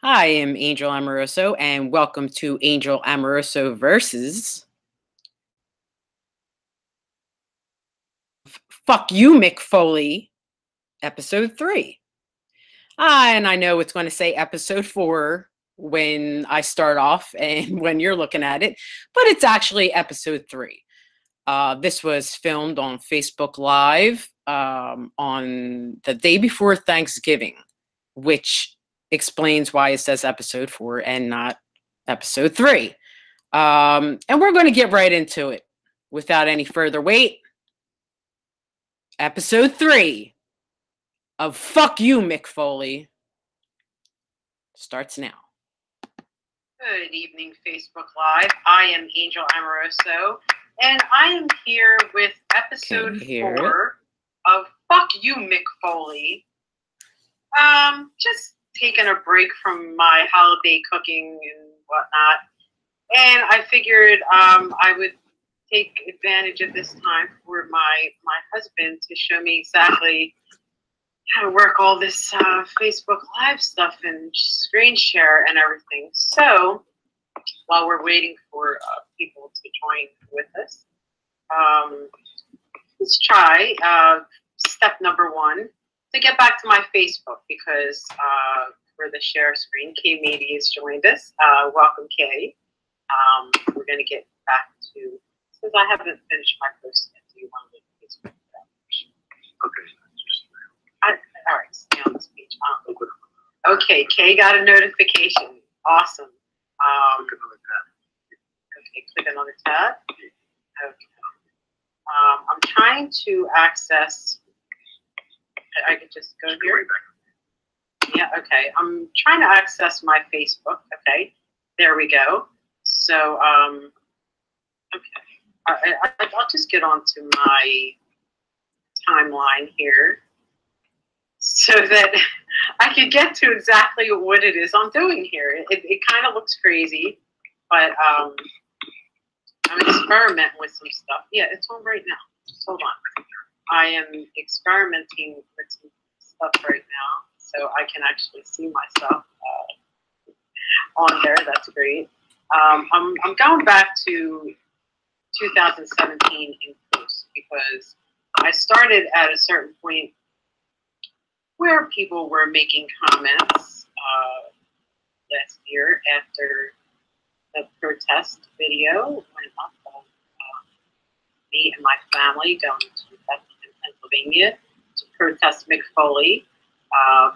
I am Angel Amoroso, and welcome to Angel Amoroso versus Fuck You, Mick Foley, episode 3. And I know it's going to say episode 4 when I start off and when you're looking at it, but it's actually episode 3. This was filmed on Facebook Live on the day before Thanksgiving, which explains why it says episode 4 and not episode 3. And we're going to get right into it without any further wait. Episode 3 of Fuck You, Mick Foley starts now. Good evening, Facebook Live. I am Angel Amoroso, and I am here with episode 4 of Fuck You, Mick Foley. Just taking a break from my holiday cooking and whatnot. And I figured I would take advantage of this time for my husband to show me exactly how to work all this Facebook Live stuff and screen share and everything. So while we're waiting for people to join with us, let's try step number 1 to get back to my Facebook because for the share screen, Kay Media has joined us. Welcome, Kay. We're going to get back to, since I haven't finished my post yet, do you want to leave Facebook? Okay. All right, stay on this page. Okay, Kay got a notification. Awesome. Okay, click another tab. Okay. I'm trying to access, I could just go here. Yeah, okay. I'm trying to access my Facebook. Okay, there we go. So, okay. I'll just get onto my timeline here so that I could get to exactly what it is I'm doing here. It kind of looks crazy, but I'm experimenting with some stuff. Yeah, it's on right now. Just hold on. I am experimenting with some stuff right now, so I can actually see myself on there. That's great. I'm going back to 2017 in post because I started at a certain point where people were making comments last year after the protest video went up of me and my family going to Bethlehem, Pennsylvania to protest Mick Foley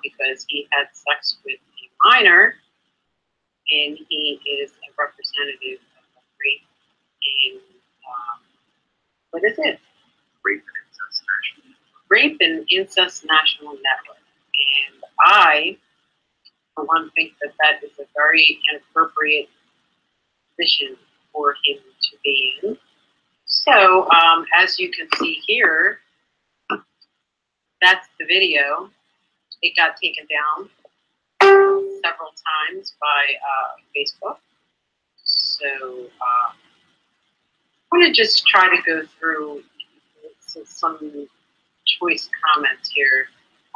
because he had sex with a minor and he is a representative of rape in, what is it? Rape and Incest National Network. And I, for one, think that that is a very inappropriate position for him to be in. So, as you can see here, that's the video. It got taken down several times by Facebook. So, I'm going to just try to go through some choice comments here.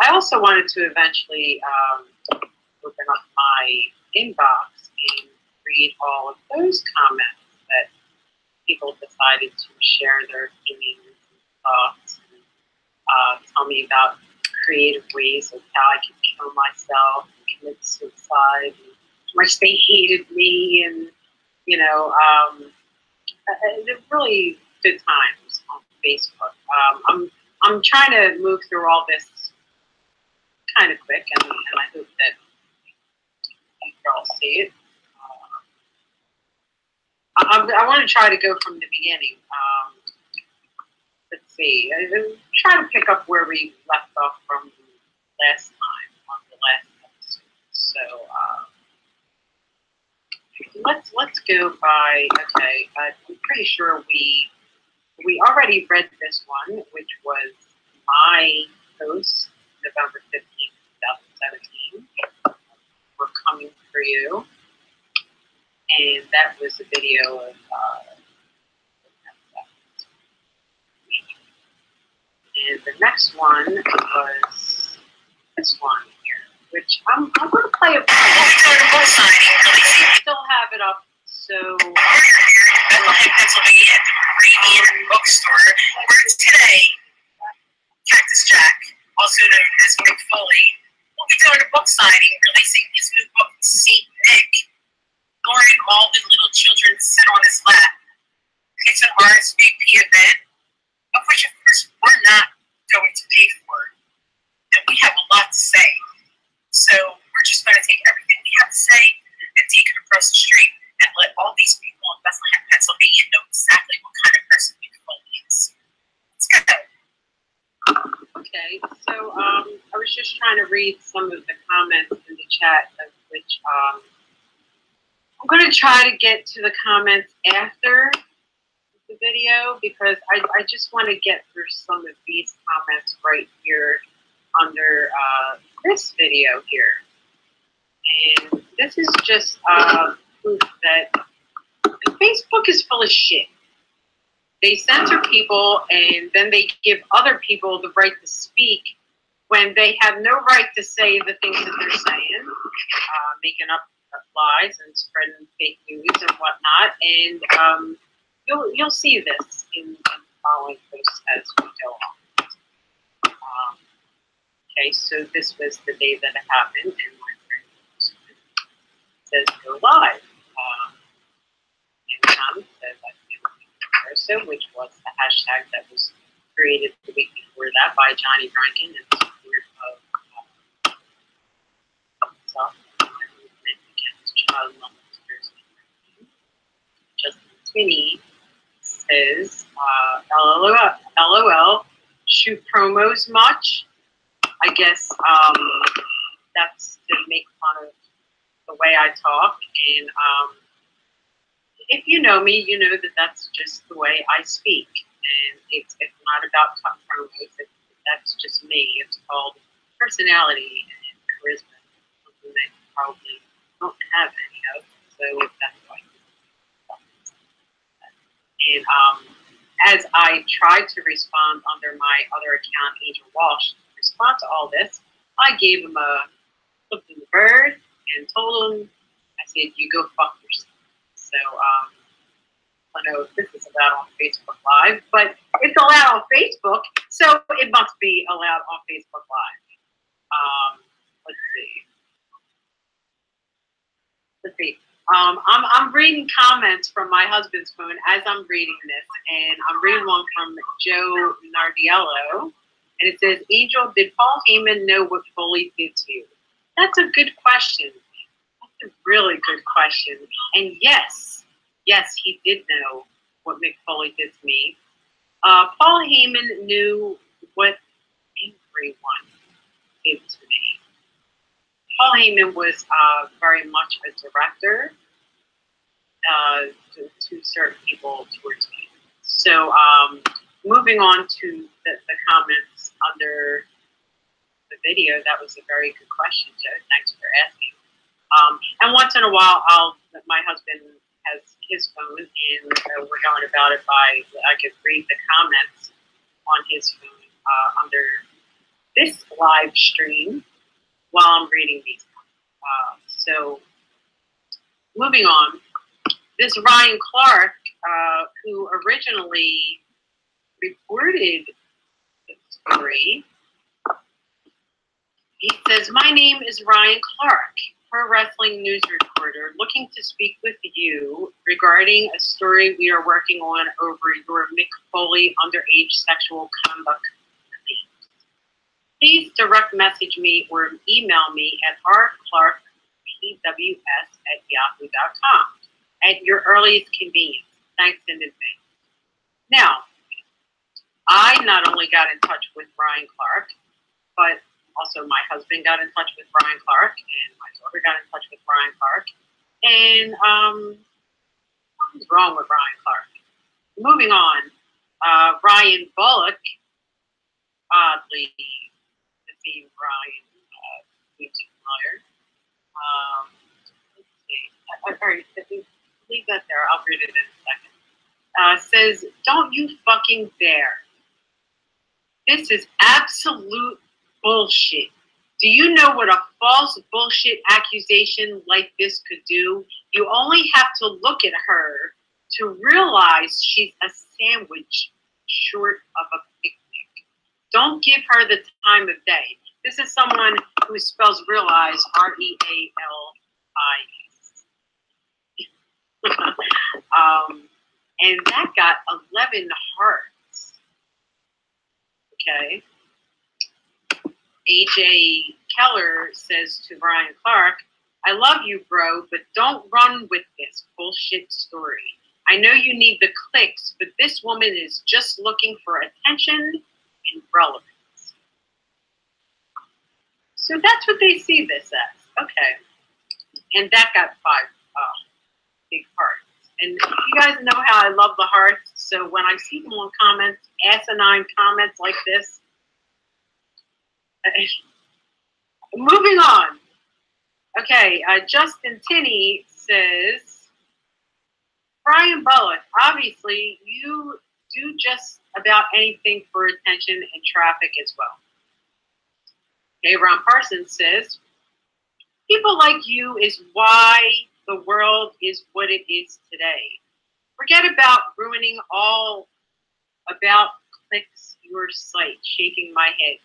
I also wanted to eventually open up my inbox and read all of those comments that people decided to share their opinions and thoughts and tell me about creative ways of how I could kill myself and commit suicide and how much they hated me and, you know, really good times on Facebook. I'm trying to move through all this kind of quick, and I hope that you all see it. I want to try to go from the beginning. Let's see. I'm trying to pick up where we left off from last time on the last episode. So let's go by. Okay, I'm pretty sure we already read this one, which was my post, November 15th, 2017. We're coming for you. And that was a video of and the next one was this one here, which I'm going to play a still have it up, so Pennsylvania at the Moravian Bookstore, where today Cactus Jack, also known as Mick Foley, will be doing a book signing, releasing his new book, Saint Nick, luring all the little children to sit on his lap. It's an RSVP event, of which, of course, we're not going to pay for, and we have a lot to say. So we're just going to take everything we have to say and take it across the street and let all these people in Bethlehem, Pennsylvania know exactly what kind of person Mick Foley is. Let's go. Okay, so I was just trying to read some of the comments in the chat, of which I'm going to try to get to the comments after the video, because I just want to get through some of these comments right here under this video here. And this is just proof that Facebook is full of shit. They censor people, and then they give other people the right to speak when they have no right to say the things that they're saying, making up lies and spreading fake news and whatnot. And you'll see this in the following posts as we go on. Okay, so this was the day that it happened, and my friend says go live. And Tom says Amoroso, which was the hashtag that was created the week before that by Johnny Rankin in support of self-movement against child molesters. Justin Tinney says, LOL, shoot promos much? I guess that's to make fun of the way I talk. And if you know me, you know that that's just the way I speak. And it's not about top promos. That's just me. It's called personality and charisma, something that you probably don't have any of. So that's why. And as I tried to respond under my other account, Angel Walsh, in response to all this, I gave him a look in the bird and told him, I said, you go fuck yourself. So, I know this is allowed on Facebook Live, but it's allowed on Facebook, so it must be allowed on Facebook Live. Let's see. I'm reading comments from my husband's phone as I'm reading this, and I'm reading one from Joe Nardiello, and it says, Angel, did Paul Heyman know what Foley did to you? That's a good question. That's a really good question. And yes, he did know what Mick Foley did to me. Paul Heyman knew what everyone did to me. Paul Heyman was very much a director to certain people towards me. So moving on to the comments under the video, that was a very good question, Joe. Thanks for asking. And once in a while, my husband has his phone, and we're going about it by, I could read the comments on his phone under this live stream while I'm reading these. So moving on, this Ryan Clark, who originally reported the story, he says, my name is Ryan Clark, pro wrestling news reporter, looking to speak with you regarding a story we are working on over your Mick Foley underage sexual conduct claims. Please direct message me or email me at rclarkpws@yahoo.com at your earliest convenience. Thanks in advance. Now, I not only got in touch with Ryan Clark, but also my husband got in touch with Ryan Clark, and my daughter got in touch with Ryan Clark. And what was wrong with Ryan Clark? Moving on, Ryan Bullock, oddly, the theme Ryan seems familiar. Let's see. All right, leave that there. I'll read it in a second. Says, don't you fucking dare. This is absolute bullshit. Do you know what a false bullshit accusation like this could do? You only have to look at her to realize she's a sandwich short of a picnic. Don't give her the time of day. This is someone who spells realize R-E-A-L-I-S. And that got 11 hearts. Okay. AJ Keller says to Ryan Clark, I love you, bro, but don't run with this bullshit story. I know you need the clicks, but this woman is just looking for attention and relevance. So that's what they see this as. Okay. And that got 5 big hearts. And you guys know how I love the hearts. So when I see them on comments, asinine comments like this, moving on. Okay, Justin Tinney says, Brian Bullock, obviously you do just about anything for attention and traffic as well. Okay, Ron Parsons says, people like you is why the world is what it is today. Forget about ruining all about clicks your site, shaking my head.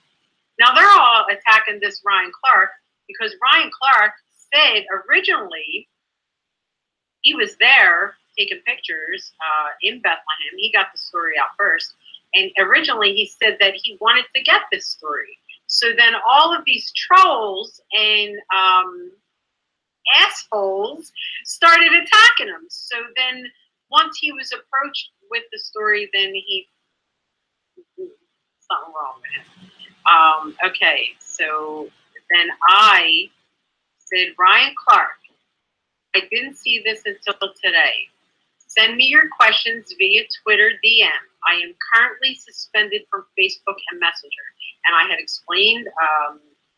Now they're all attacking this Ryan Clark because Ryan Clark said originally he was there taking pictures in Bethlehem. He got the story out first. And originally he said that he wanted to get this story. So then all of these trolls and assholes started attacking him. So then once he was approached with the story, then something wrong with him. Okay, so then I said, Ryan Clark, I didn't see this until today. Send me your questions via Twitter DM. I am currently suspended from Facebook and Messenger. And I had explained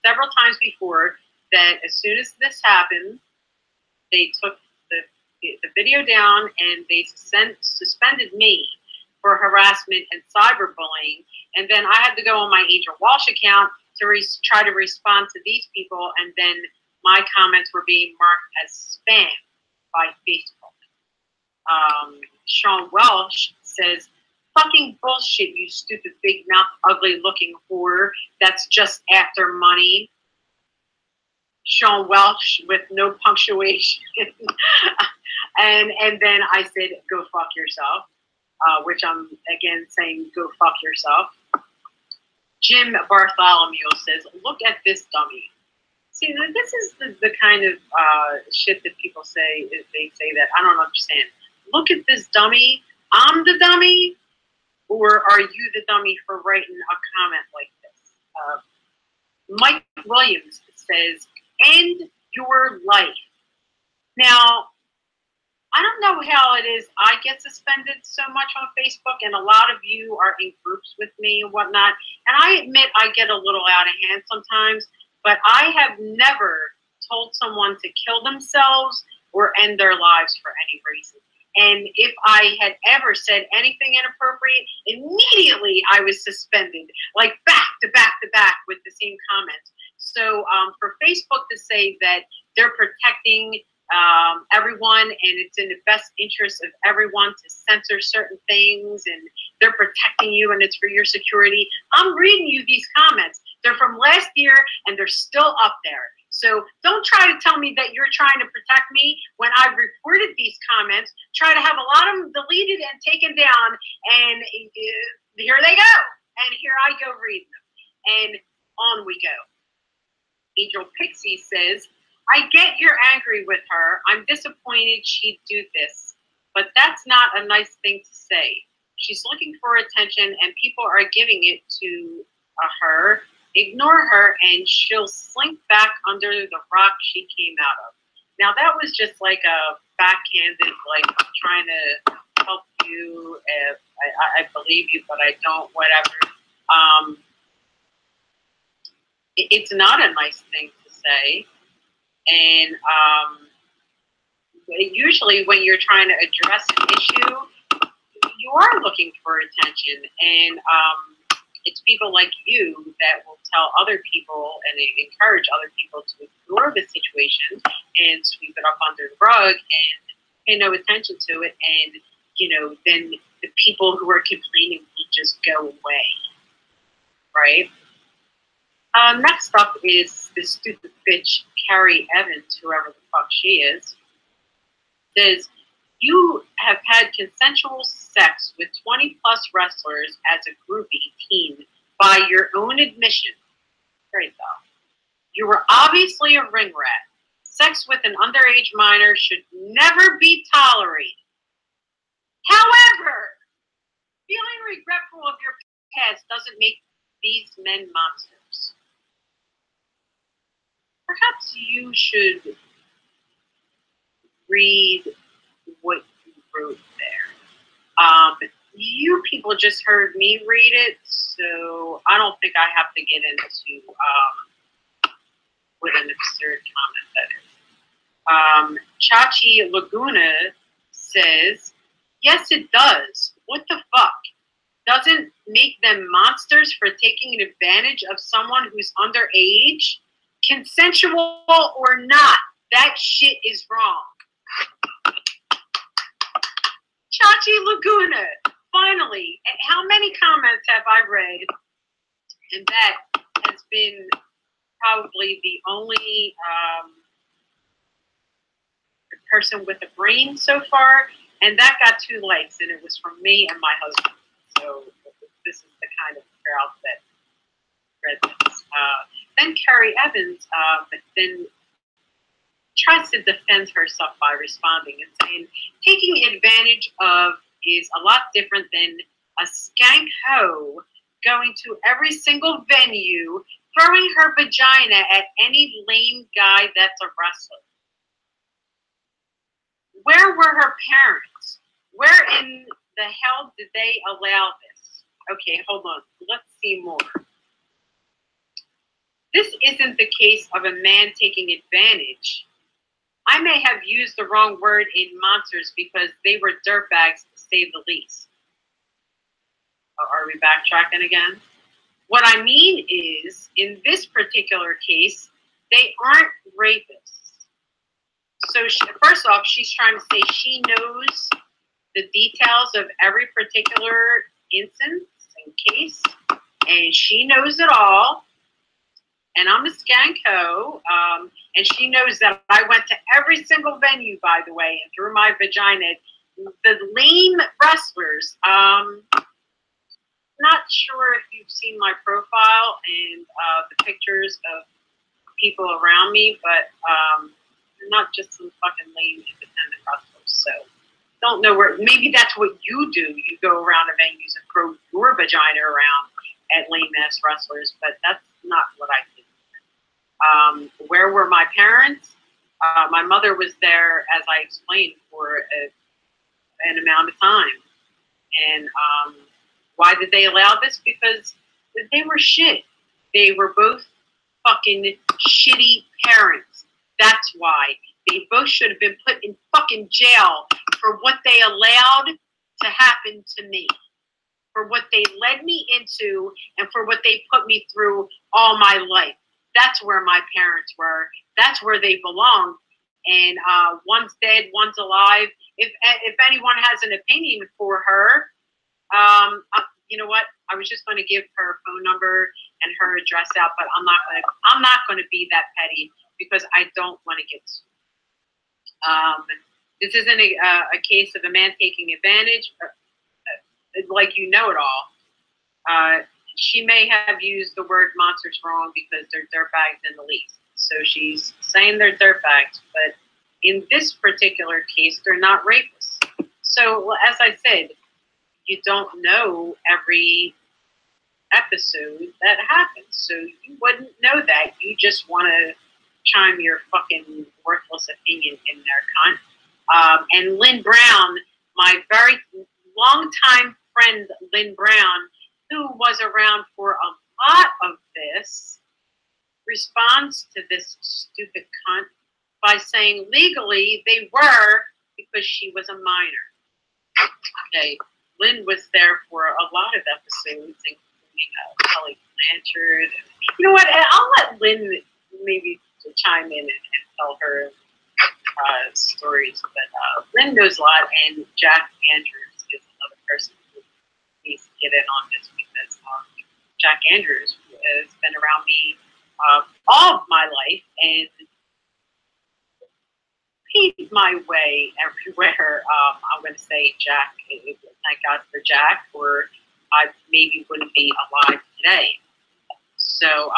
several times before that as soon as this happened, they took the video down and they suspended me for harassment and cyberbullying. And then I had to go on my Angel Walsh account to try to respond to these people. And then my comments were being marked as spam by Facebook. Sean Welsh says, fucking bullshit, you stupid big mouth, ugly looking whore. That's just after money. Sean Welsh with no punctuation. and then I said, go fuck yourself, which I'm again saying, go fuck yourself. Jim Bartholomew says, look at this dummy. See, this is the kind of shit that people say, if they say that. I don't understand. Look at this dummy. I'm the dummy? Or are you the dummy for writing a comment like this? Mike Williams says, end your life. Now, I don't know how it is I get suspended so much on Facebook, and a lot of you are in groups with me and whatnot. And I admit I get a little out of hand sometimes, but I have never told someone to kill themselves or end their lives for any reason. And if I had ever said anything inappropriate, immediately I was suspended, like back to back to back with the same comments. So for Facebook to say that they're protecting everyone and it's in the best interest of everyone to censor certain things and they're protecting you and it's for your security, I'm reading you these comments. They're from last year and they're still up there. So don't try to tell me that you're trying to protect me when I've reported these comments, try to have a lot of them deleted and taken down, and here they go. And here I go reading them. And on we go. Angel Pixie says, I get you're angry with her. I'm disappointed she'd do this. But that's not a nice thing to say. She's looking for attention and people are giving it to her. Ignore her and she'll slink back under the rock she came out of. Now that was just like a backhanded, like I'm trying to help you. I believe you, but I don't, whatever. It's not a nice thing to say. And usually when you're trying to address an issue, you are looking for attention. And It's people like you that will tell other people and encourage other people to ignore the situation and sweep it up under the rug and pay no attention to it. And, then the people who are complaining will just go away. Right? Next up is this stupid bitch, Carrie Evans, whoever the fuck she is, says, you have had consensual sex with 20 plus wrestlers as a groupie team by your own admission. Great though. You were obviously a ring rat. Sex with an underage minor should never be tolerated. However, feeling regretful of your past doesn't make these men monsters. Perhaps you should read what you wrote there. You people just heard me read it, so I don't think I have to get into what an absurd comment that is. Chachi Laguna says, yes, it does. What the fuck? Doesn't make them monsters for taking advantage of someone who's underage? Consensual or not, that shit is wrong. Chachi Laguna, finally, how many comments have I read? And that has been probably the only person with a brain so far, and that got 2 likes, and it was from me and my husband. So this is the kind of crowd that read this. Then Carrie Evans then tries to defend herself by responding and saying, taking advantage of is a lot different than a skank hoe going to every single venue, throwing her vagina at any lame guy that's a wrestler. Where were her parents? Where in the hell did they allow this? Okay, hold on. Let's see more. This isn't the case of a man taking advantage. I may have used the wrong word in monsters because they were dirtbags, to say the least. Are we backtracking again? What I mean is, in this particular case, they aren't rapists. So first off, she's trying to say she knows the details of every particular instance and case, and she knows it all. And I'm a skanko, and she knows that I went to every single venue, by the way, and threw my vagina at the lame wrestlers. Not sure if you've seen my profile and the pictures of people around me, but they're not just some fucking lame independent wrestlers. So don't know where. Maybe that's what you do. You go around to venues and throw your vagina around at lame ass wrestlers, but that's not what I did. Where were my parents? My mother was there, as I explained, for an amount of time. And why did they allow this? Because they were shit. They were both fucking shitty parents. That's why. They both should have been put in fucking jail for what they allowed to happen to me, for what they led me into, and for what they put me through all my life. That's where my parents were. That's where they belong. And one's dead, one's alive. If anyone has an opinion for her, you know what? I was just going to give her phone number and her address out, but I'm not going to be that petty because I don't want to get sued. This isn't a case of a man taking advantage, like you know it all. She may have used the word monsters wrong because they're dirtbags in the least. So she's saying they're dirtbags, but in this particular case, they're not rapists. So as I said, you don't know every episode that happens. So you wouldn't know that. You just want to chime your fucking worthless opinion in there, and Lynn Brown, my very long-time friend Lynn Brown, who was around for a lot of this, responds to this stupid cunt by saying legally they were because she was a minor. Okay, Lynn was there for a lot of episodes, Kelly Blanchard. You know what? I'll let Lynn maybe chime in and tell her stories. But Lynn knows a lot, and Jack Andrews is another person who needs to get in on this because Jack Andrews has been around me all of my life and paid my way everywhere. I'm going to say Jack. Thank God for Jack, or I maybe wouldn't be alive today. So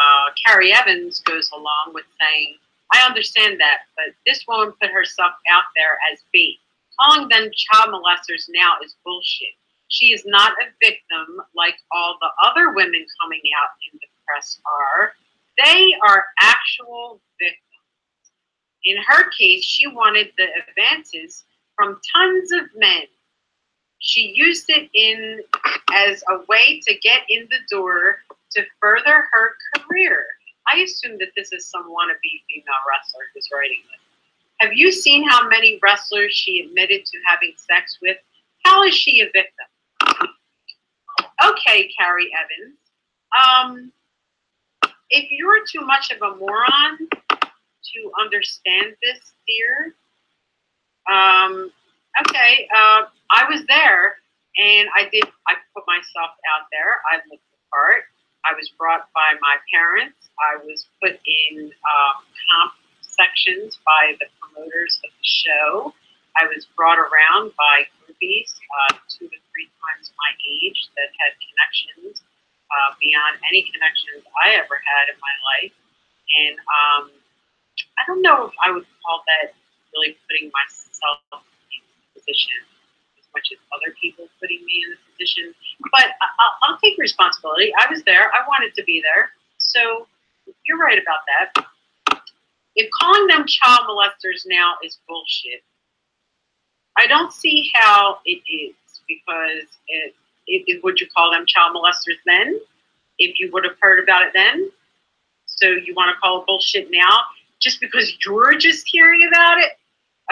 Carrie Evans goes along with saying, I understand that, but this woman put herself out there as bait. Calling them child molesters now is bullshit. She is not a victim like all the other women coming out in the press are. They are actual victims. In her case, she wanted the advances from tons of men. She used it as a way to get in the door to further her career. I assume that this is some wannabe female wrestler who's writing this. Have you seen how many wrestlers she admitted to having sex with? How is she a victim? Okay, Carrie Evans. If you're too much of a moron to understand this, dear, okay, I was there, and I put myself out there. I looked the part. I was brought by my parents. I was put in comp sections by the promoters of the show. I was brought around by groupies 2 to 3 times my age that had connections beyond any connections I ever had in my life. And I don't know if I would call that really putting myself in a position as much as other people putting me in a position. But I'll take responsibility. I was there. I wanted to be there. So you're right about that. If calling them child molesters now is bullshit, I don't see how it is, because would you call them child molesters then? If you would have heard about it then? So you want to call it bullshit now just because you're just hearing about it?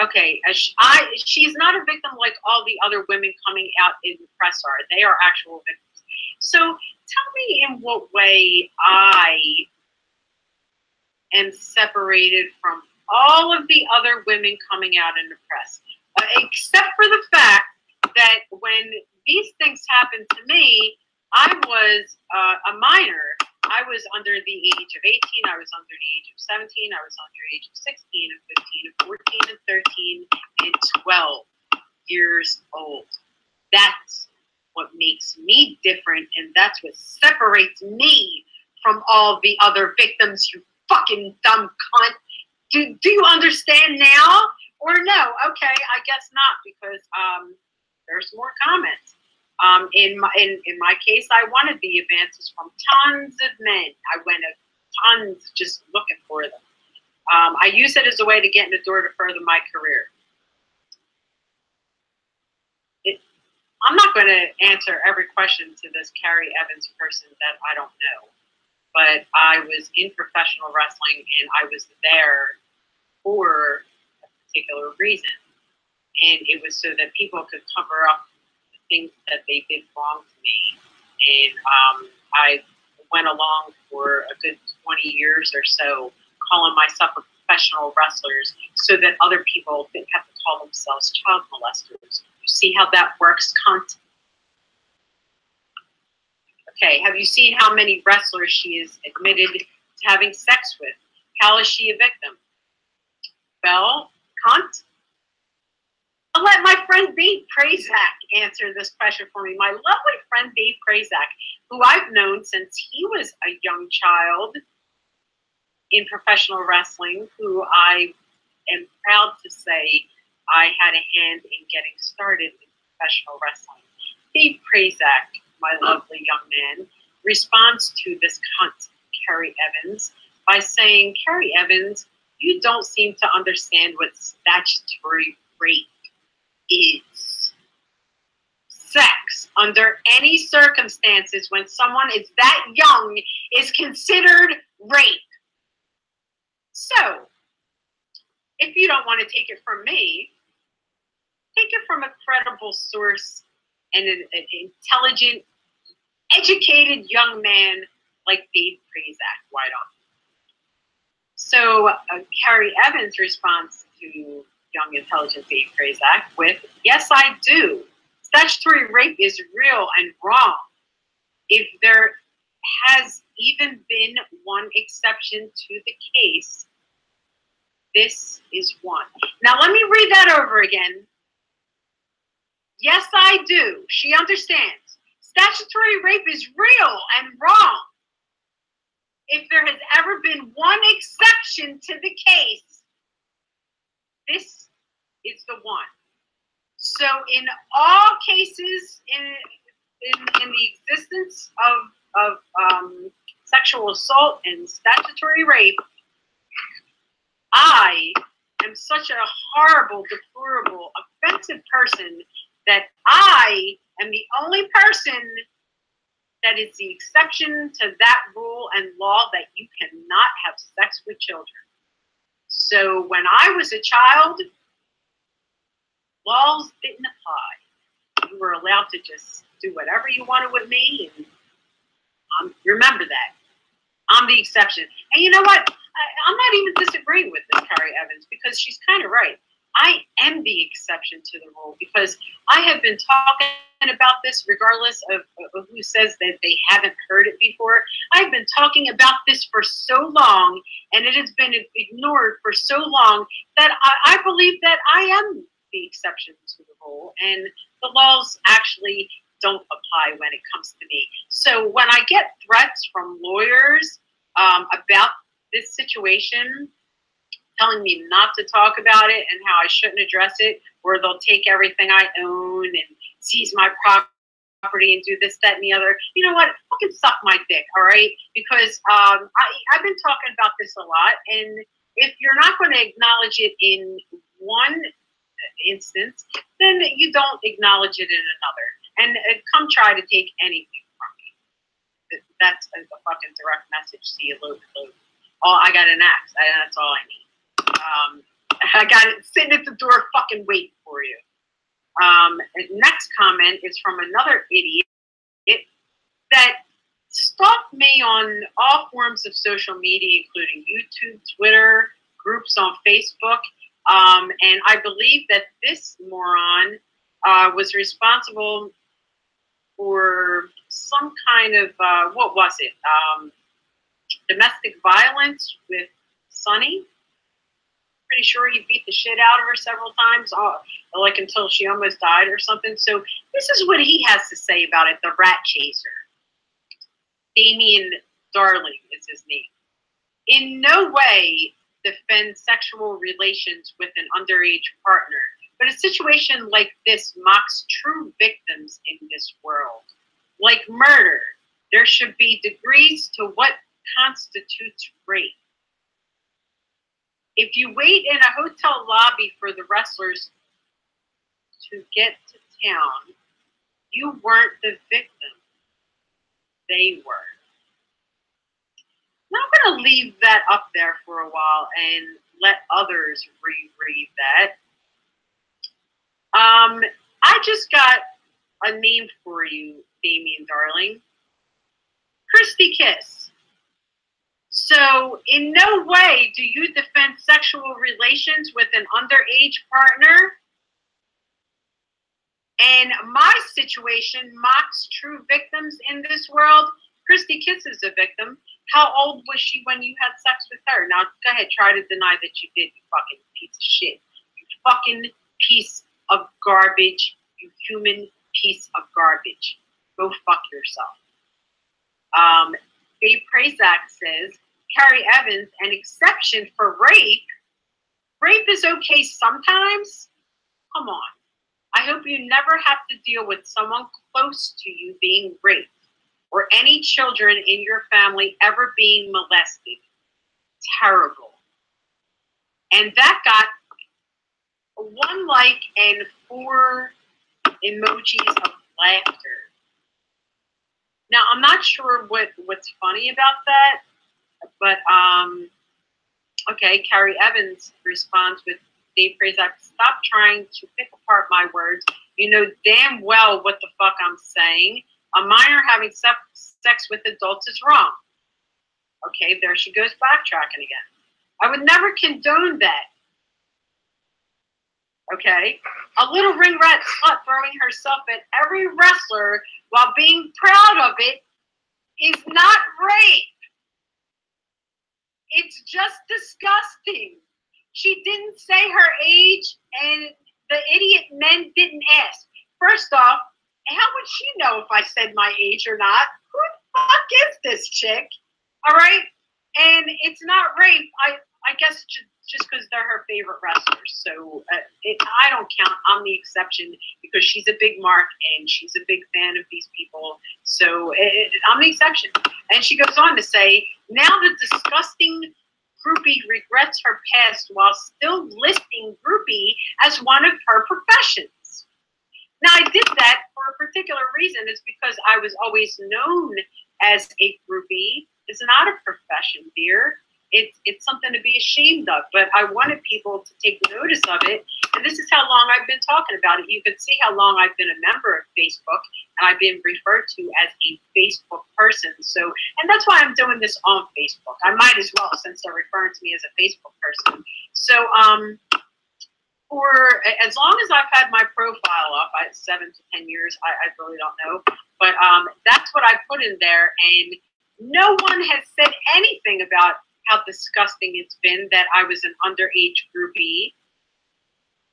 Okay, she's not a victim like all the other women coming out in the press are. They are actual victims. So tell me in what way I am separated from all of the other women coming out in the press, except for the fact that when these things happened to me, I was a minor. I was under the age of 18, I was under the age of 17, I was under the age of 16 and 15 and 14 and 13 and 12 years old. That's what makes me different, and that's what separates me from all the other victims, you fucking dumb cunt. Do you understand now? Or no? Okay, I guess not, because there's more comments. In my case, I wanted the advances from tons of men. I went tons just looking for them. I use it as a way to get in the door to further my career. I'm not going to answer every question to this Carrie Evans person that I don't know. But I was in professional wrestling, and I was there for a particular reason. And it was so that people could cover up the things that they did wrong to me. And I went along for a good 20 years or so calling myself a professional wrestlers so that other people didn't have to call themselves child molesters. You see how that works, cunt? Okay, have you seen how many wrestlers she is admitted to having sex with? How is she a victim? Well, cunt. I'll let my friend Dave Prazak answer this question for me. My lovely friend Dave Prazak, who I've known since he was a young child in professional wrestling, who I am proud to say I had a hand in getting started in professional wrestling. Dave Prazak, my lovely young man, responds to this cunt, Carrie Evans, by saying, Carrie Evans, you don't seem to understand what statutory rape is. Sex, under any circumstances, when someone is that young, is considered rape. So, if you don't want to take it from me, take it from a credible source and an intelligent, educated young man like Dave Prazak. Why don't? So Carrie Evans responds to young, intelligent Dave Prazak with, yes, I do. Statutory rape is real and wrong. If there has even been one exception to the case, this is one. Now, let me read that over again. Yes, I do. She understands. Statutory rape is real and wrong. If there has ever been one exception to the case, this is the one. So in all cases in the existence of sexual assault and statutory rape, I am such a horrible, deplorable, offensive person that I am the only person that is the exception to that rule and law that you cannot have sex with children. So when I was a child, laws didn't apply. You were allowed to just do whatever you wanted with me, and remember that. I'm the exception. And you know what? I'm not even disagreeing with this Carrie Evans, because she's kind of right. I am the exception to the rule, because I have been talking about this regardless of who says that they haven't heard it before. I've been talking about this for so long, and it has been ignored for so long, that I believe that I am the exception to the rule, and the laws actually don't apply when it comes to me. So when I get threats from lawyers about this situation, telling me not to talk about it and how I shouldn't address it, or they'll take everything I own and seize my property and do this, that, and the other. You know what? Fucking suck my dick, all right? Because I've been talking about this a lot, and if you're not going to acknowledge it in one instance, then you don't acknowledge it in another. And come try to take anything from me. That's a fucking direct message to you, load. I got an axe. That's all I need. I got it sitting at the door fucking waiting for you. The next comment is from another idiot that stalked me on all forms of social media, including YouTube, Twitter, groups on Facebook. And I believe that this moron was responsible for some kind of, what was it? Domestic violence with Sonny. Pretty sure he beat the shit out of her several times, like until she almost died or something. So this is what he has to say about it, the rat chaser. Damien Darling is his name. In no way defend sexual relations with an underage partner, but a situation like this mocks true victims in this world. Like murder, there should be degrees to what constitutes rape. If you wait in a hotel lobby for the wrestlers to get to town, you weren't the victim. They were. Now I'm going to leave that up there for a while and let others reread that. I just got a name for you, Damien Darling. Christy Kiss. So in no way do you defend sexual relations with an underage partner. And my situation mocks true victims in this world. Christy Kiss is a victim. How old was she when you had sex with her? Now go ahead, try to deny that you did, you fucking piece of shit. You fucking piece of garbage. You human piece of garbage. Go fuck yourself. Dave Prazak says, Carrie Evans, an exception for rape. Rape is okay sometimes? Come on. I hope you never have to deal with someone close to you being raped, or any children in your family ever being molested. Terrible. And that got 1 like and 4 emojis of laughter. Now, I'm not sure what's funny about that, but, okay, Carrie Evans responds with Dave Prazak, stop trying to pick apart my words. You know damn well what the fuck I'm saying. A minor having sex with adults is wrong. Okay, there she goes backtracking again. I would never condone that. Okay, a little ring rat slut throwing herself at every wrestler while being proud of it is not rape. It's just disgusting. She didn't say her age, and the idiot men didn't ask. First off, how would she know if I said my age or not? Who the fuck is this chick? All right, and it's not rape. I guess just because they're her favorite wrestlers. So I don't count. I'm the exception because she's a big mark and she's a big fan of these people. So I'm the exception. And she goes on to say, now the disgusting groupie regrets her past while still listing groupie as one of her professions. Now, I did that for a particular reason. It's because I was always known as a groupie. It's not a profession, dear. It's something to be ashamed of, but I wanted people to take notice of it, and this is how long I've been talking about it. You can see how long I've been a member of Facebook, and I've been referred to as a Facebook person. So, and that's why I'm doing this on Facebook. I might as well, since they're referring to me as a Facebook person. So, for as long as I've had my profile up, 7 to 10 years, I really don't know, but that's what I put in there, and no one has said anything about how disgusting it's been that I was an underage groupie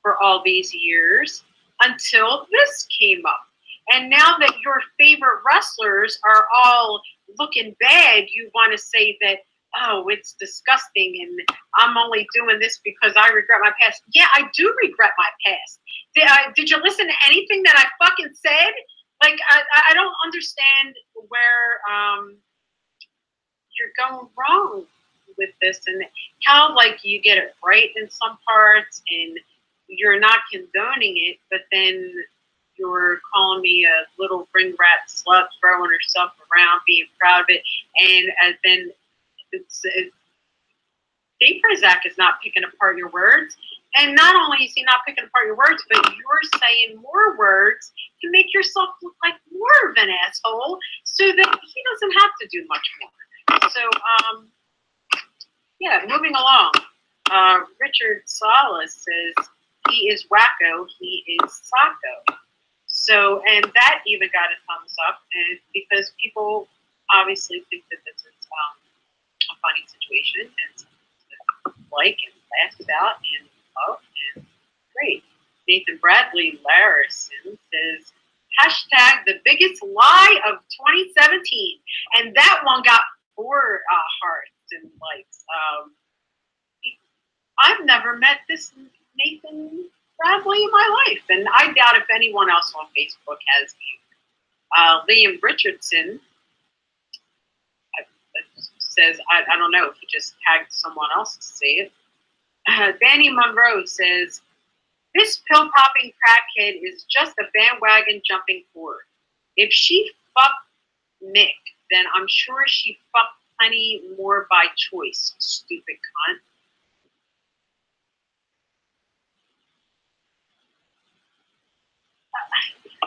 for all these years until this came up. And now that your favorite wrestlers are all looking bad, you want to say that, oh, it's disgusting and I'm only doing this because I regret my past. Yeah, I do regret my past. Did you listen to anything that I fucking said? Like, I don't understand where you're going wrong with this, and how like you get it right in some parts and you're not condoning it, but then you're calling me a little ring rat slut throwing herself around being proud of it, and then Dave Prazak is not picking apart your words, and not only is he not picking apart your words, but you're saying more words to make yourself look like more of an asshole so that he doesn't have to do much more. So yeah, moving along. Richard Salas says, he is wacko, he is socko. So, and that even got a thumbs up, and because people obviously think that this is a funny situation and something to like and laugh about and love, and great. Nathan Bradley Larison says, hashtag the biggest lie of 2017. And that one got 4 hearts and likes. I've never met this Nathan Bradley in my life, and I doubt if anyone else on Facebook has either. Liam Richardson says, I don't know if he just tagged someone else to say it. Danny Monroe says, this pill-popping crackhead is just a bandwagon jumping forward. If she fucked Mick, then I'm sure she fucked plenty more by choice, stupid cunt.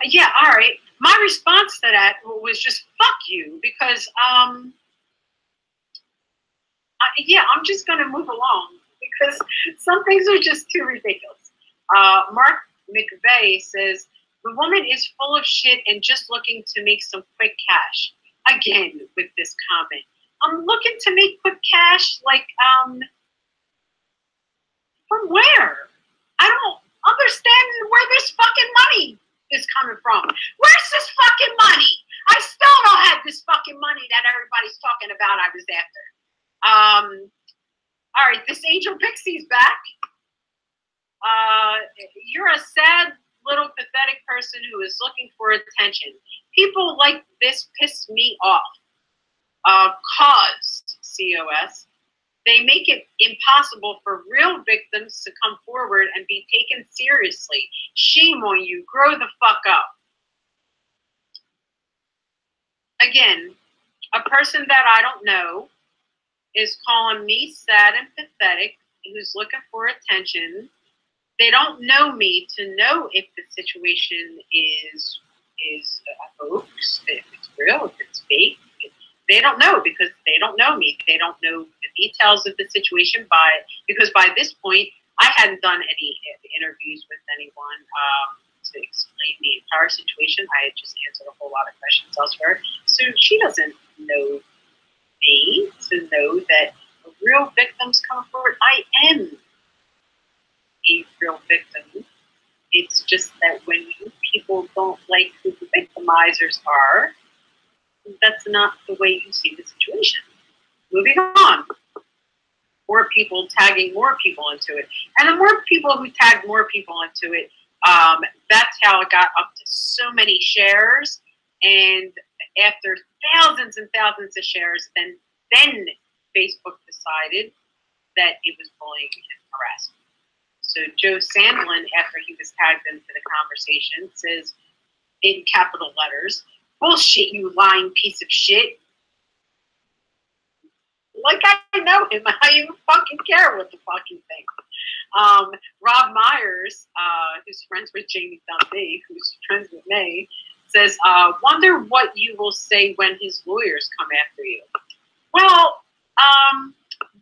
Yeah, all right. My response to that was just fuck you, because yeah, I'm just gonna move along because some things are just too ridiculous. Mark McVeigh says, the woman is full of shit and just looking to make some quick cash. Again, with this comment, I'm looking to make quick cash, like, from where? I don't understand where this fucking money is coming from. Where's this fucking money? I still don't have this fucking money that everybody's talking about I was after. All right, this Angel Pixie's back. You're a sad little pathetic person who is looking for attention. People like this piss me off. COS. They make it impossible for real victims to come forward and be taken seriously. Shame on you. Grow the fuck up. Again, a person that I don't know is calling me sad and pathetic, who's looking for attention. They don't know me to know if the situation is a hoax, if it's real, if it's fake, they don't know because they don't know me. They don't know the details of the situation because by this point, I hadn't done any interviews with anyone to explain the entire situation. I had just answered a whole lot of questions elsewhere. So she doesn't know me to know that real victims come forward. I am a real victim. It's just that when you people don't like who the victimizers are, that's not the way you see the situation. Moving on. More people tagging more people into it. And the more people who tagged more people into it, that's how it got up to so many shares. And after thousands and thousands of shares, then Facebook decided that it was bullying and harassment. So Joe Sandlin, after he was tagged into the conversation, says in capital letters, "Bullshit, you lying piece of shit." Like I know him, I even fucking care what the fucking thing. Rob Myers, who's friends with Jamie Dunphy, who's friends with me, says, "Wonder what you will say when his lawyers come after you." Well,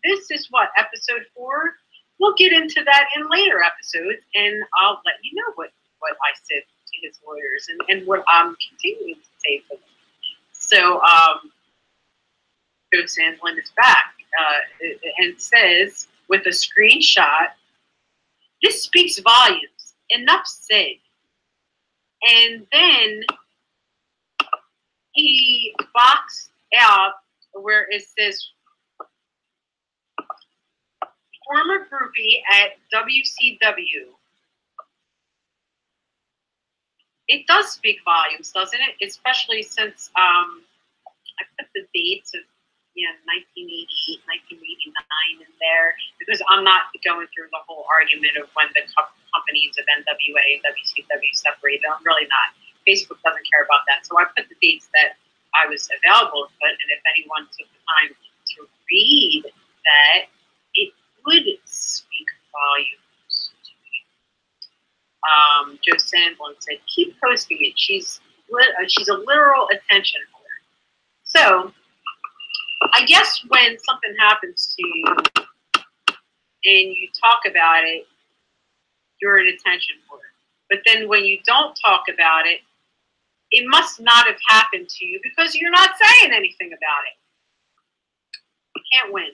this is what, episode 4? We'll get into that in later episodes, and I'll let you know what I said to his lawyers and what I'm continuing to say to them. So, Joe Sandlin is back and says, with a screenshot, "This speaks volumes. Enough said." And then he boxed out where it says, "Former groupie at WCW." It does speak volumes, doesn't it? Especially since I put the dates of 1988, 1989 in there, because I'm not going through the whole argument of when the companies of NWA and WCW separated. I'm really not. Facebook doesn't care about that. So I put the dates that I was available to put, and if anyone took the time to read that, it would speak volumes to me. Joe Sandlin said, "Keep posting it. She's a literal attention whore." So I guess when something happens to you and you talk about it, you're an attention whore. But then when you don't talk about it, it must not have happened to you because you're not saying anything about it. You can't win.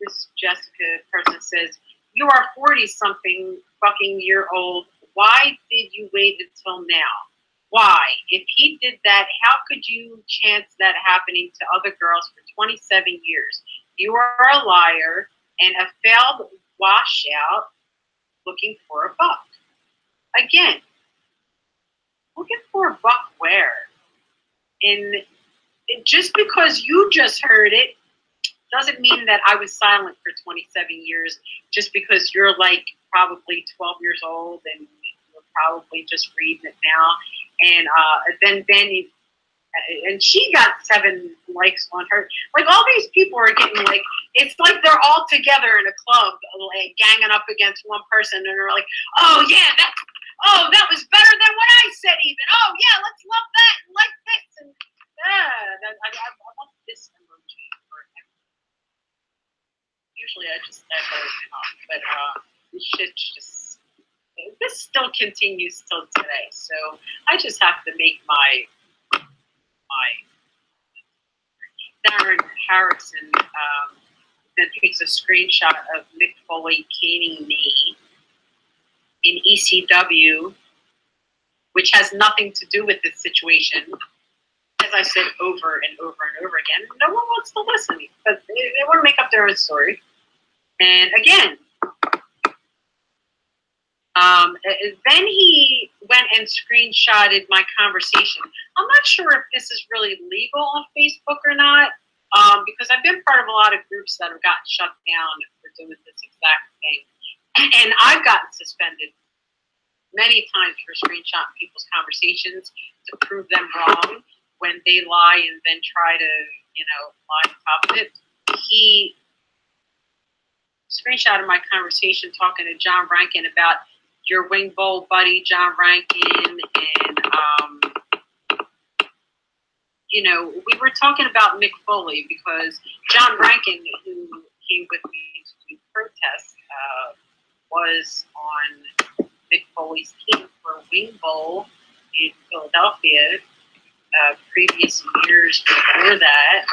This Jessica person says, "You are 40-something fucking year old. Why did you wait until now? Why? If he did that, how could you chance that happening to other girls for 27 years? You are a liar and a failed washout looking for a buck." Again, looking for a buck where? And just because you just heard it doesn't mean that I was silent for 27 years just because you're like probably 12 years old and you're probably just reading it now. And then Benny, and she got 7 likes on her. Like all these people are getting like, it's like they're all together in a club, like ganging up against one person, and they're like, "Oh yeah, that was better than what I said even. Oh yeah, let's love that and like this." And I want this emoji for everything. Usually I just never come, but this shit just. This still continues till today, so I just have to make my Darren Harrison then takes a screenshot of Mick Foley caning me in ECW, which has nothing to do with this situation. As I said over and over and over again, no one wants to listen, but they want to make up their own story. And again, then he went and screenshotted my conversation. I'm not sure if this is really legal on Facebook or not, because I've been part of a lot of groups that have gotten shut down for doing this exact thing. And I've gotten suspended many times for screenshotting people's conversations to prove them wrong when they lie and then try to, lie on top of it. He screenshotted my conversation talking to John Rankin about your wing bowl buddy, John Rankin, and you know, we were talking about Mick Foley because John Rankin, who came with me to do protests, was on Mick Foley's team for Wing Bowl in Philadelphia. Previous years before that,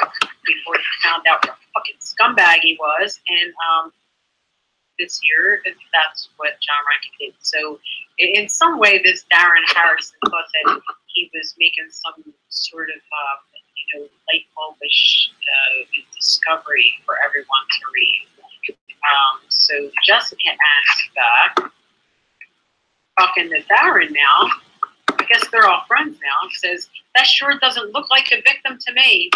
before he found out what a fucking scumbag he was, and this year, that's what John Rankin did. So, in some way, this Darren Harrison thought that he was making some sort of, light bulbish discovery for everyone to read. So Jessica asked back, talking to Darren now. I guess they're all friends now. Says that sure doesn't look like a victim to me.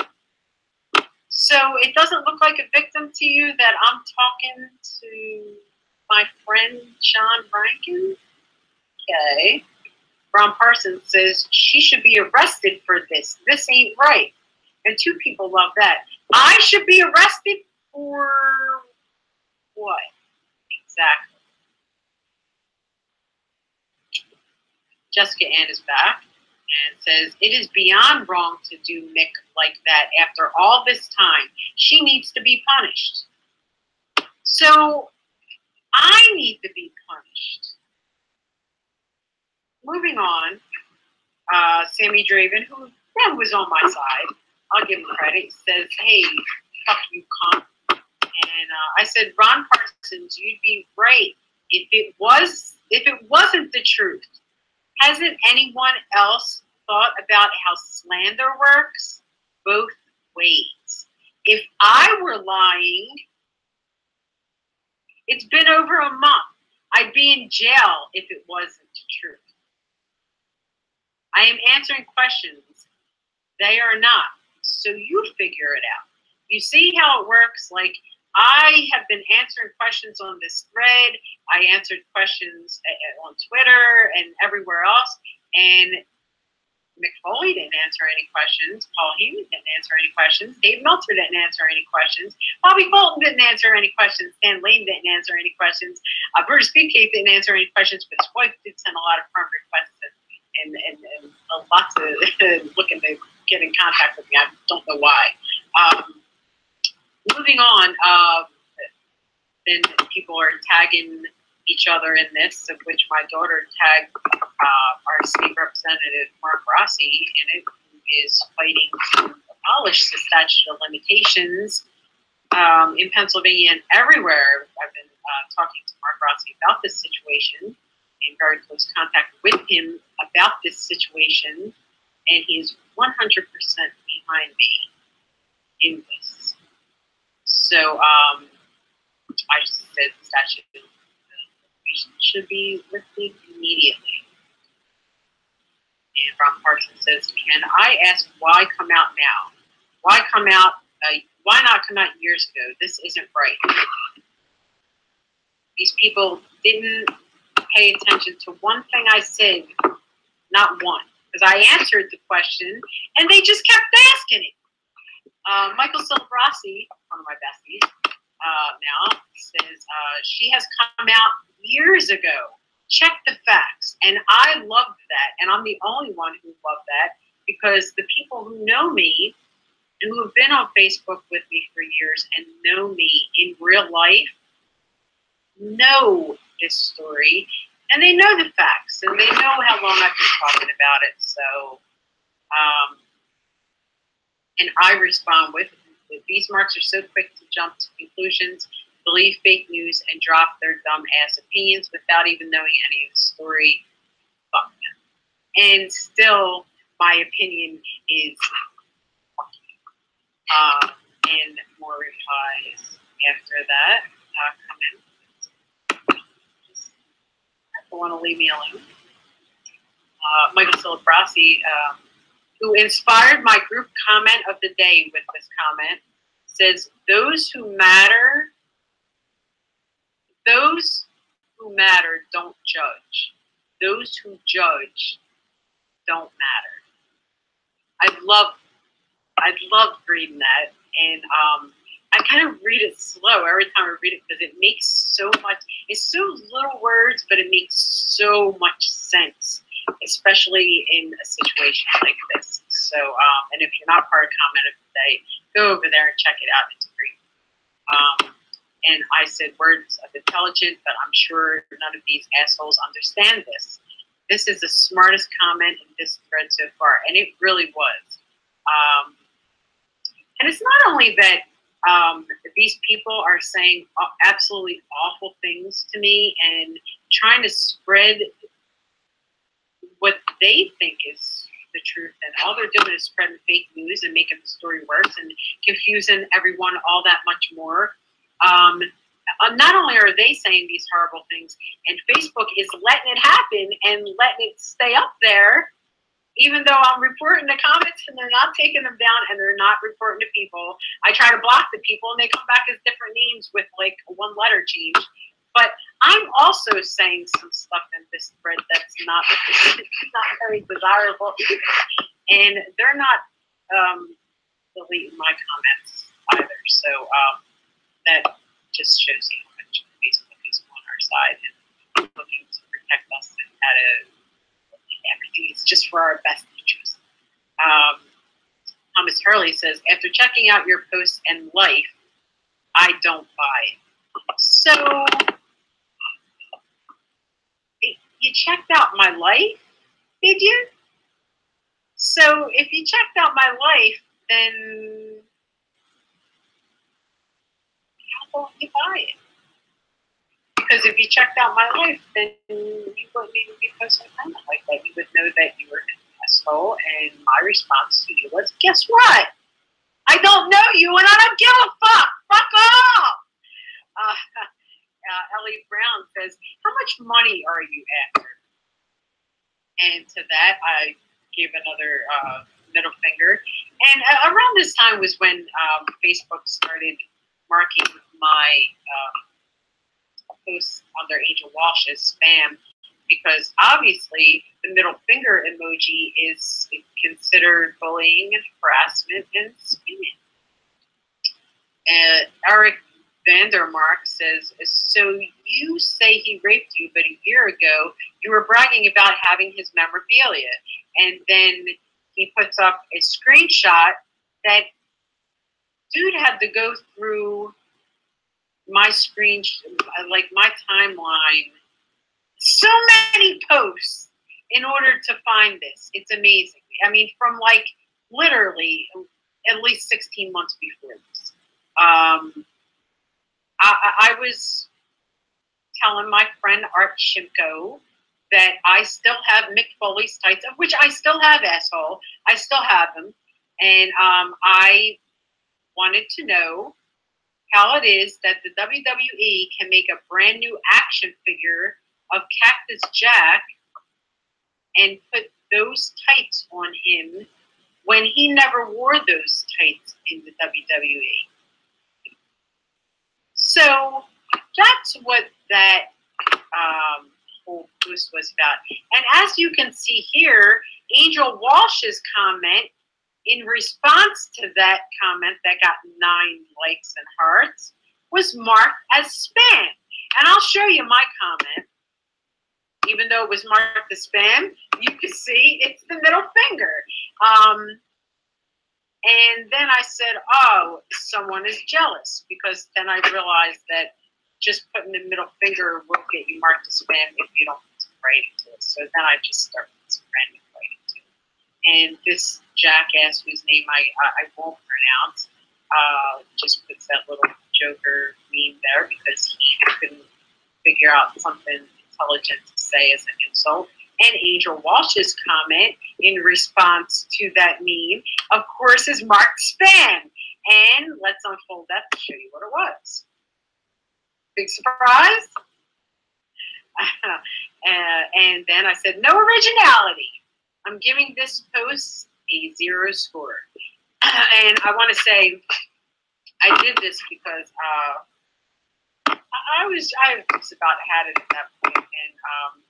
So it doesn't look like a victim to you that I'm talking to my friend John Rankin? Okay. Ron Parsons says she should be arrested for this. This ain't right. And two people love that. I should be arrested for what? Exactly. Jessica Ann is back and says, it is beyond wrong to do Mick like that after all this time. She needs to be punished. So I need to be punished. Moving on, Sammy Draven, who then was on my side, I'll give him credit, says, hey, fuck you, cunt. And I said, Ron Parsons, you'd be right if it wasn't the truth. Hasn't anyone else thought about how slander works? Both ways. If I were lying, it's been over a month. I'd be in jail if it wasn't true. I am answering questions. They are not. So you figure it out. You see how it works? Like, I have been answering questions on this thread. I answered questions on Twitter and everywhere else. And Mick Foley didn't answer any questions. Paul Heyman didn't answer any questions. Dave Meltzer didn't answer any questions. Bobby Bolton didn't answer any questions. Stan Lane didn't answer any questions. Bruce Beefcake didn't answer any questions, but his wife did send a lot of firm requests and lots of looking to get in contact with me. I don't know why. Moving on, then people are tagging each other in this, of which my daughter tagged our state representative, Mark Rossi, in it, who is fighting to abolish the statute of limitations in Pennsylvania and everywhere. I've been talking to Mark Rossi about this situation, in very close contact with him about this situation, and he is 100% behind me in this. So I just said the statute of limitations should be lifted immediately. And Ron Parsons says, can I ask why come out now? Why come out? Why not come out years ago? This isn't right. These people didn't pay attention to one thing I said, not one. Because I answered the question, and they just kept asking it. Michael Celebrasi, one of my besties now, says she has come out years ago. Check the facts. And I loved that. And I'm the only one who loved that, because the people who know me and who have been on Facebook with me for years and know me in real life know this story. And they know the facts. And they know how long I've been talking about it. So, and I respond with, these marks are so quick to jump to conclusions, believe fake news, and drop their dumb ass opinions without even knowing any of the story. Fuck them. And still, my opinion is and more replies after that come in. Just don't want to leave me alone. Michael Celebrasi, who inspired my group comment of the day with this comment, says, those who matter don't judge. Those who judge don't matter. I love reading that, and I kind of read it slow every time I read it, because it makes so much, it's so little words, but it makes so much sense, especially in a situation like this. So, and if you're not part of Comment of the Day, go over there and check it out. It's free. And I said words of intelligence, but I'm sure none of these assholes understand this. This is the smartest comment in this thread so far, and it really was. And it's not only that these people are saying absolutely awful things to me and trying to spread what they think is the truth, and all they're doing is spreading fake news and making the story worse and confusing everyone all that much more. Not only are they saying these horrible things, and Facebook is letting it happen and letting it stay up there, even though I'm reporting the comments and they're not taking them down and they're not reporting to people. I try to block the people and they come back as different names with like one letter change. But I'm also saying some stuff in this thread that's not very desirable either. And they're not deleting my comments either. So that just shows you how much Facebook is on our side and looking to protect us and how to everything is just for our best interest. Thomas Hurley says, after checking out your posts and life, I don't buy it. So you checked out my life, did you? So if you checked out my life, then how don't you buy it? Because if you checked out my life, then you wouldn't even be posting content like that. You would know that you were an asshole, and my response to you was, guess what? I don't know you, and I don't give a fuck. Fuck off! Ellie Brown says, how much money are you after? And to that, I gave another middle finger. And around this time was when Facebook started marking my posts under Angel Walsh as spam, because obviously the middle finger emoji is considered bullying, harassment, and spamming. Eric Vandermark says, so you say he raped you, but a year ago you were bragging about having his memorabilia. And then he puts up a screenshot that dude had to go through my screen, like my timeline, so many posts in order to find this. It's amazing. I mean, from like literally at least 16 months before this. I was telling my friend Art Shimko that I still have Mick Foley's tights, of which I still have, asshole. I still have them. And I wanted to know how it is that the WWE can make a brand new action figure of Cactus Jack and put those tights on him when he never wore those tights in the WWE. So that's what that whole post was about. And as you can see here, Angel Walsh's comment in response to that comment that got 9 likes and hearts was marked as spam. And I'll show you my comment. Even though it was marked as spam, you can see it's the middle finger. And then I said, oh, someone is jealous, because then I realized that just putting the middle finger will get you marked as spam if you don't put some writing to it. So then I just started with some random writing to it. And this jackass, whose name I won't pronounce, just puts that little Joker meme there because he couldn't figure out something intelligent to say as an insult. And Angel Walsh's comment in response to that meme, of course, is marked spam. And let's unfold that to show you what it was. Big surprise. And then I said, no originality. I'm giving this post a 0 score. And I want to say I did this because I was about had it at that point. And,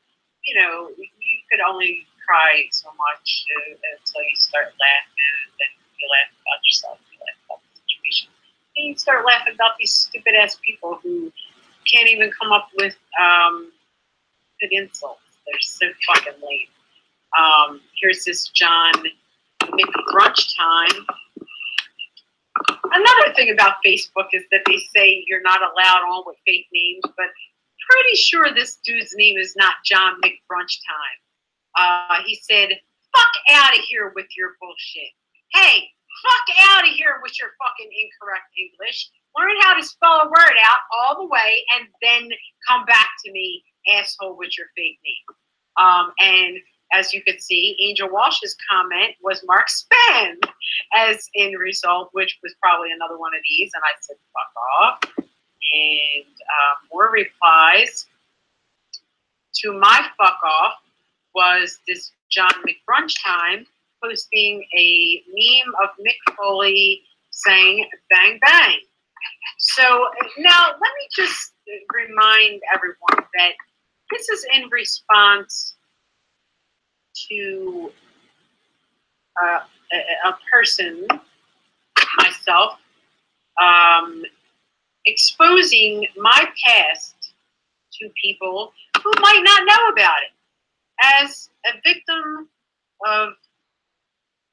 you know, you could only cry so much until you start laughing, and then you laugh about yourself, you laugh about the situation. And you start laughing about these stupid ass people who can't even come up with good insults. They're so fucking lame. Here's this John MICK Brunch Time. Another thing about Facebook is that they say you're not allowed on with fake names, but pretty sure this dude's name is not John MICK Brunch Time. He said, fuck out of here with your bullshit. Hey, fuck out of here with your fucking incorrect English. Learn how to spell a word out all the way and then come back to me, asshole, with your fake name. And as you could see, Angel Walsh's comment was marked spam as in result, which was probably another one of these. And I said, fuck off. And more replies to my fuck off was this John MICK Brunch Time posting a meme of Mick Foley saying bang bang. So now let me just remind everyone that this is in response to a person, myself, exposing my past to people who might not know about it. As a victim of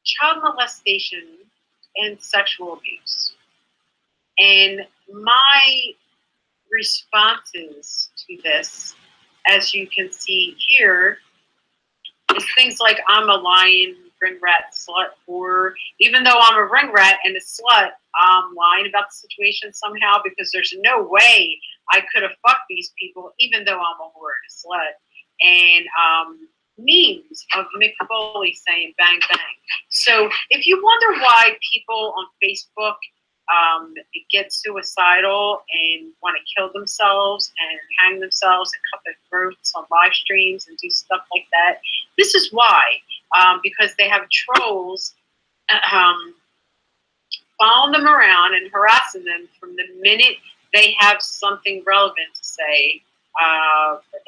child molestation and sexual abuse. And my responses to this, as you can see here, is things like I'm a lion, ring rat, slut, or even though I'm a ring rat and a slut, I'm lying about the situation somehow because there's no way I could have fucked these people, even though I'm a whore and a slut. And memes of Mick Foley saying bang bang. So if you wonder why people on Facebook get suicidal and want to kill themselves and hang themselves and cut their throats on live streams and do stuff like that, this is why. Because they have trolls following them around and harassing them from the minute they have something relevant to say.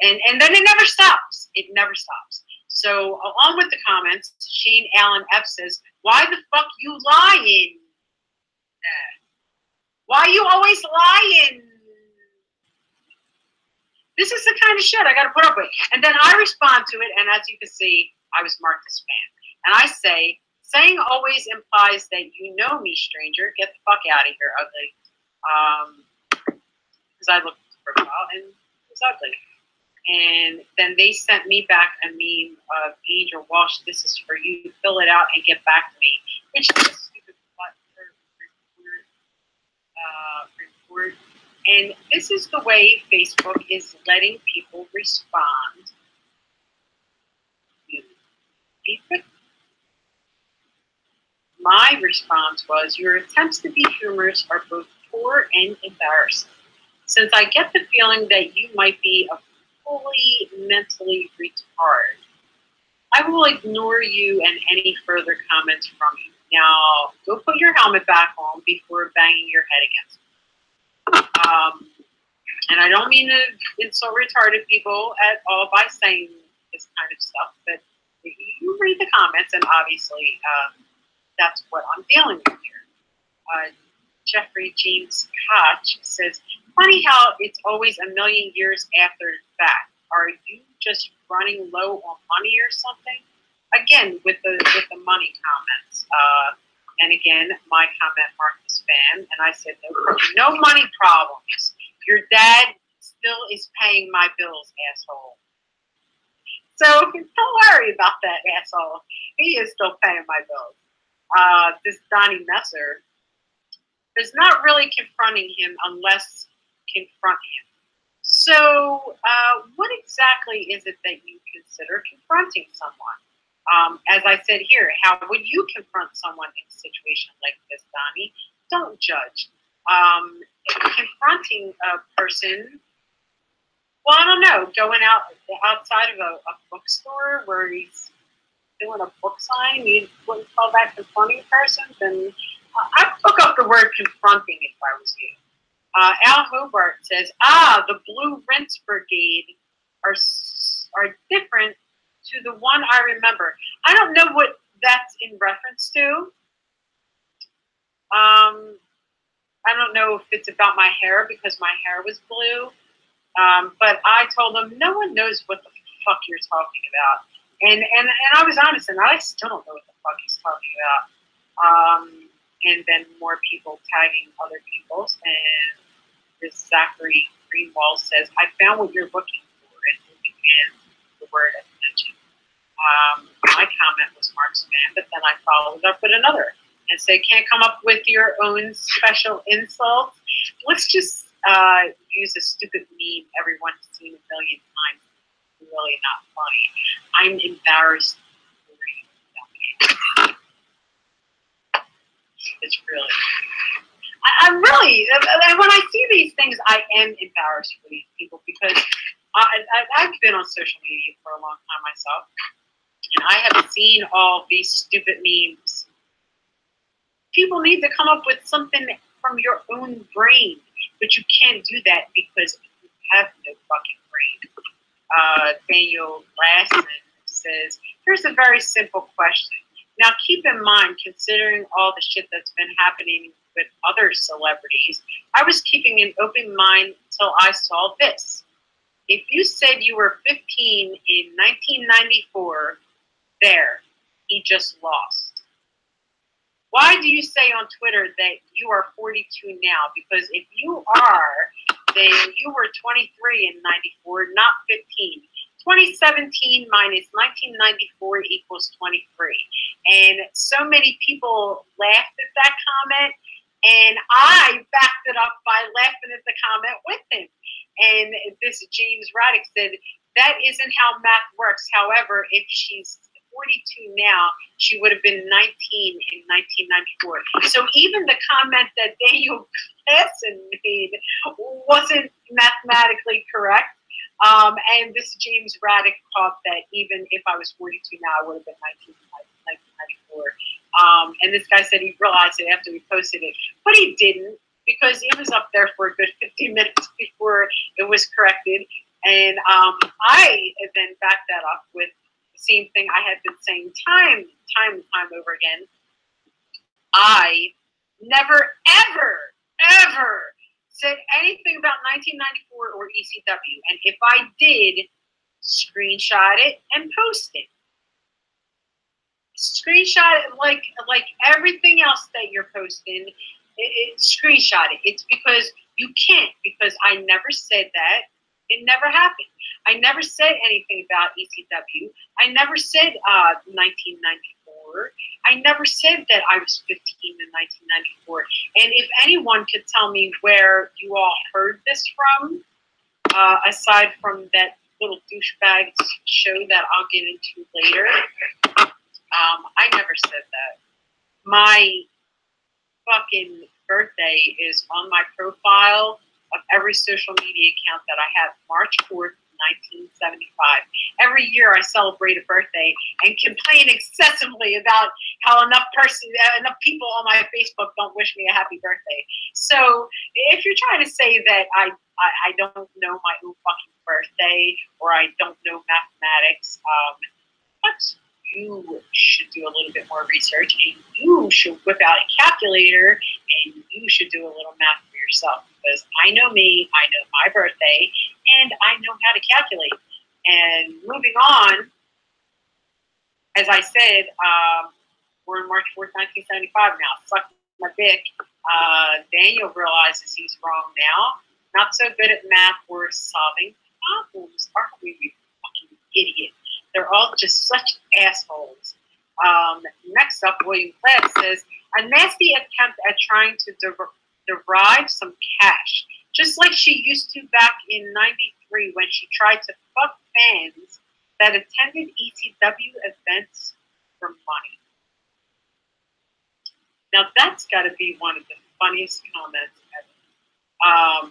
And then it never stops. It never stops. So along with the comments, Shane Allen F says, why the fuck you lying? Why you always lying? This is the kind of shit I got to put up with. And then I respond to it, and as you can see, I was marked as spam. And I say, saying always implies that you know me, stranger. Get the fuck out of here, ugly. Because I looked at the profile, and it was ugly. And then they sent me back a meme of Angel Walsh, this is for you, fill it out and get back to me. Which is a stupid report. And this is the way Facebook is letting people respond to Facebook. My response was, your attempts to be humorous are both poor and embarrassing. Since I get the feeling that you might be a fully mentally retarded, I will ignore you and any further comments from you. Now, go put your helmet back on before banging your head against it. And I don't mean to insult retarded people at all by saying this kind of stuff, but you read the comments, and obviously that's what I'm dealing with here. Jeffrey James Koch says, funny how it's always a million years after the fact. Are you just running low on money or something? Again, with the money comments. And again, my comment marked as spam, and I said, no money problems. Your dad still is paying my bills, asshole. So don't worry about that, asshole. He is still paying my bills. This Donnie Messer is not really confronting him unless confront him. So what exactly is it that you consider confronting someone? As I said here, how would you confront someone in a situation like this, Donnie? Don't judge. Confronting a person, well, I don't know, going outside of a bookstore where he's doing a book sign, you wouldn't call that confronting a person? Then I'd look up the word confronting if I was you. Al Hobart says, the Blue Rinse Brigade are different to the one I remember. I don't know what that's in reference to. I don't know if it's about my hair because my hair was blue. But I told them, no one knows what the fuck you're talking about. And I was honest, and I still don't know what the fuck he's talking about. And then more people tagging other people, and this Zachary Greenwald says, "I found what you're looking for," and the word as mentioned. My comment was Mark's fan, but then I followed up with another and said, "Can't come up with your own special insults? Let's just use a stupid meme everyone's seen a million times. It's really not funny. I'm embarrassed for you." It's really. I'm really, when I see these things, I am embarrassed for these people because I've been on social media for a long time myself, and I have seen all these stupid memes. People need to come up with something from your own brain, but you can't do that because you have no fucking brain. Daniel Lassen says, "Here's a very simple question. Now, keep in mind, considering all the shit that's been happening with other celebrities, I was keeping an open mind until I saw this. If you said you were 15 in 1994, there, he just lost. Why do you say on Twitter that you are 42 now? Because if you are, then you were 23 in 94, not 15. 2017 minus 1994 equals 23. And so many people laughed at that comment, and I backed it up by laughing at the comment with him. And this James Raddick said, "That isn't how math works. However, if she's 42 now, she would have been 19 in 1994. So even the comment that Daniel Klassen made wasn't mathematically correct. And this James Raddick caught that even if I was 42 now, I would have been 1994. And this guy said he realized it after he posted it, but he didn't, because it was up there for a good 15 minutes before it was corrected. And I then backed that up with the same thing I had been saying time and time over again. I never, ever said anything about 1994 or ECW. And if I did, screenshot it and post it. Screenshot it like everything else that you're posting. Screenshot it. It's because you can't, because I never said that. It never happened. I never said anything about ECW. I never said 1994. I never said that I was 15 in 1994. And if anyone could tell me where you all heard this from, aside from that little douchebag show that I'll get into later, I never said that. My fucking birthday is on my profile of every social media account that I have, March 4th, 1975. Every year I celebrate a birthday and complain excessively about how enough people on my Facebook don't wish me a happy birthday. So if you're trying to say that I don't know my own fucking birthday, or I don't know mathematics, you should do a little bit more research, and you should whip out a calculator, and you should do a little math for yourself, because I know me, I know my birthday, and I know how to calculate. And moving on, as I said, we're in March 4th, 1975 now. Suck my dick. Daniel realizes he's wrong now. Not so good at math or solving problems, aren't we, you fucking idiot? They're all just such assholes. Next up, William Platt says, "A nasty attempt at trying to derive some cash, just like she used to back in '93 when she tried to fuck fans that attended ECW events for money." Now that's got to be one of the funniest comments ever.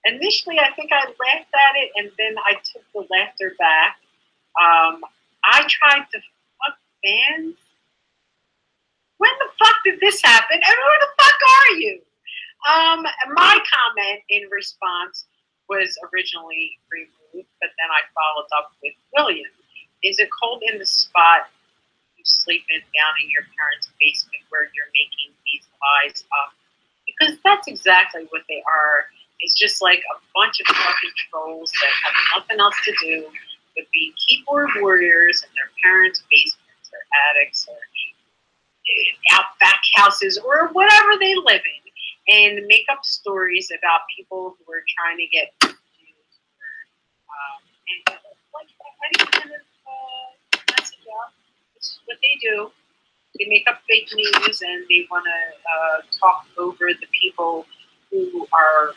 Initially, I think I laughed at it, and then I took the laughter back. I tried to fuck fans? When the fuck did this happen? And who the fuck are you? My comment in response was originally removed, but then I followed up with William. Is it cold in the spot you sleep in down in your parents' basement where you're making these lies up? Because that's exactly what they are. It's just like a bunch of fucking trolls that have nothing else to do would be keyboard warriors in their parents' basements or attics or out back houses or whatever they live in, and make up stories about people who are trying to get views and like any kind of message out. This is what they do. They make up fake news and they want to talk over the people who are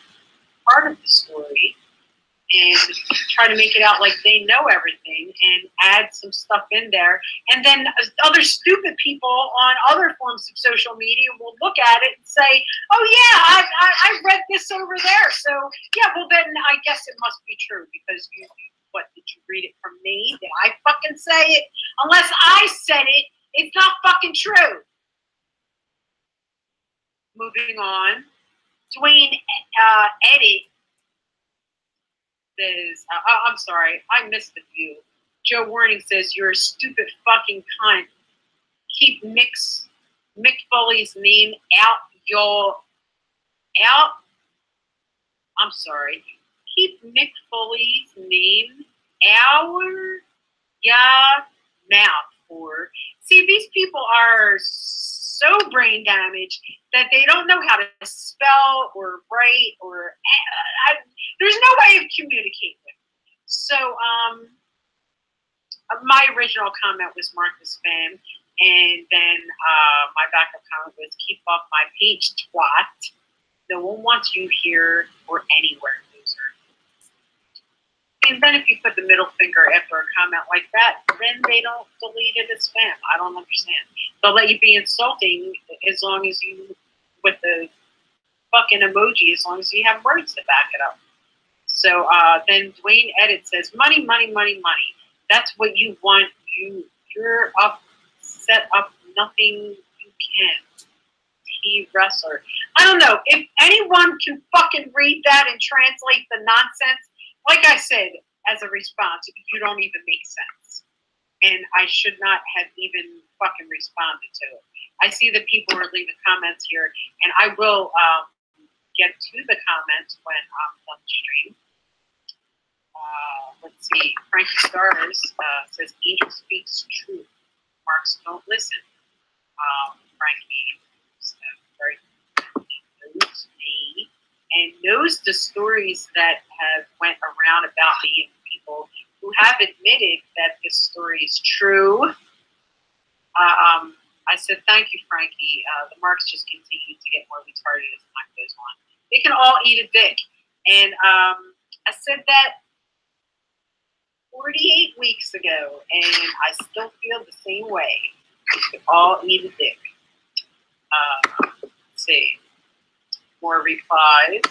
part of the story and try to make it out like they know everything and add some stuff in there. And then other stupid people on other forms of social media will look at it and say, oh yeah, I read this over there. So yeah, well then I guess it must be true because what, did you read it from me? Did I fucking say it? Unless I said it, it's not fucking true. Moving on. Dwayne Edit says, I'm sorry, I missed the view. Joe Warning says, you're a stupid fucking cunt. Keep Mick Foley's name I'm sorry. Keep Mick Foley's name mouth for. See, these people are so brain damaged that they don't know how to spell or write or there's no way of communicating with them. So my original comment was mark this spam, and then my backup comment was keep off my page, twat. No one wants you here or anywhere, loser. And then if you put the middle finger after a comment like that, then they don't delete it as spam. I don't understand. They'll let you be insulting as long as you, with the fucking emoji, as long as you have words to back it up. So then Dwayne Edit says, money, money, money, money. That's what you want. You're up, set up nothing you can. Wrestler. I don't know. If anyone can fucking read that and translate the nonsense, like I said, as a response, you don't even make sense. And I should not have even fucking responded to it. I see that people are leaving comments here, and I will get to the comments when I'm done the stream. Let's see. Frankie Stars says, Angel speaks truth. Marks don't listen. Frankie very knows me and knows the stories that have went around about me and people who have admitted that this story is true. I said, thank you, Frankie. The marks just continue to get more retarded as time goes on. They can all eat a dick. And I said that 48 weeks ago, and I still feel the same way. They can all eat a dick. Let's see. More replies.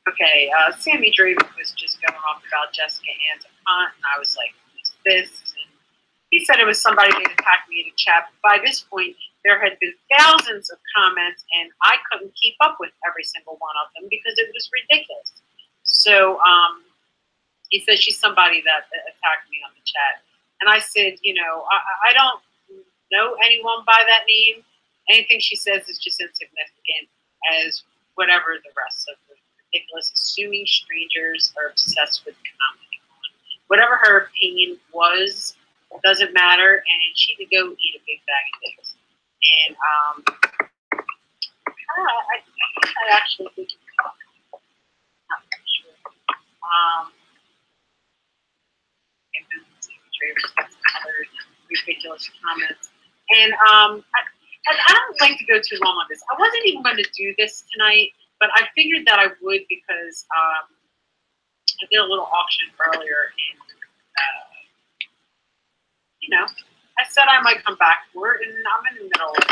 Okay, Sammy Draven was just going off about Jessica Ann's account, and I was like, who's this? And he said it was somebody that attacked me in the chat. But by this point, there had been thousands of comments, and I couldn't keep up with every single one of them because it was ridiculous. So he said she's somebody that attacked me on the chat. And I said, you know, I don't know anyone by that name. Anything she says is just insignificant as whatever the rest of the ridiculous, assuming strangers are obsessed with commenting on. Whatever her opinion was, doesn't matter, and she could go eat a big bag of dicks. And I actually think it's not sure. And then other ridiculous comments. And I don't like to go too long on this. I wasn't even going to do this tonight, but I figured that I would because I did a little auction earlier, and you know, I said I might come back for it, and I'm in the middle of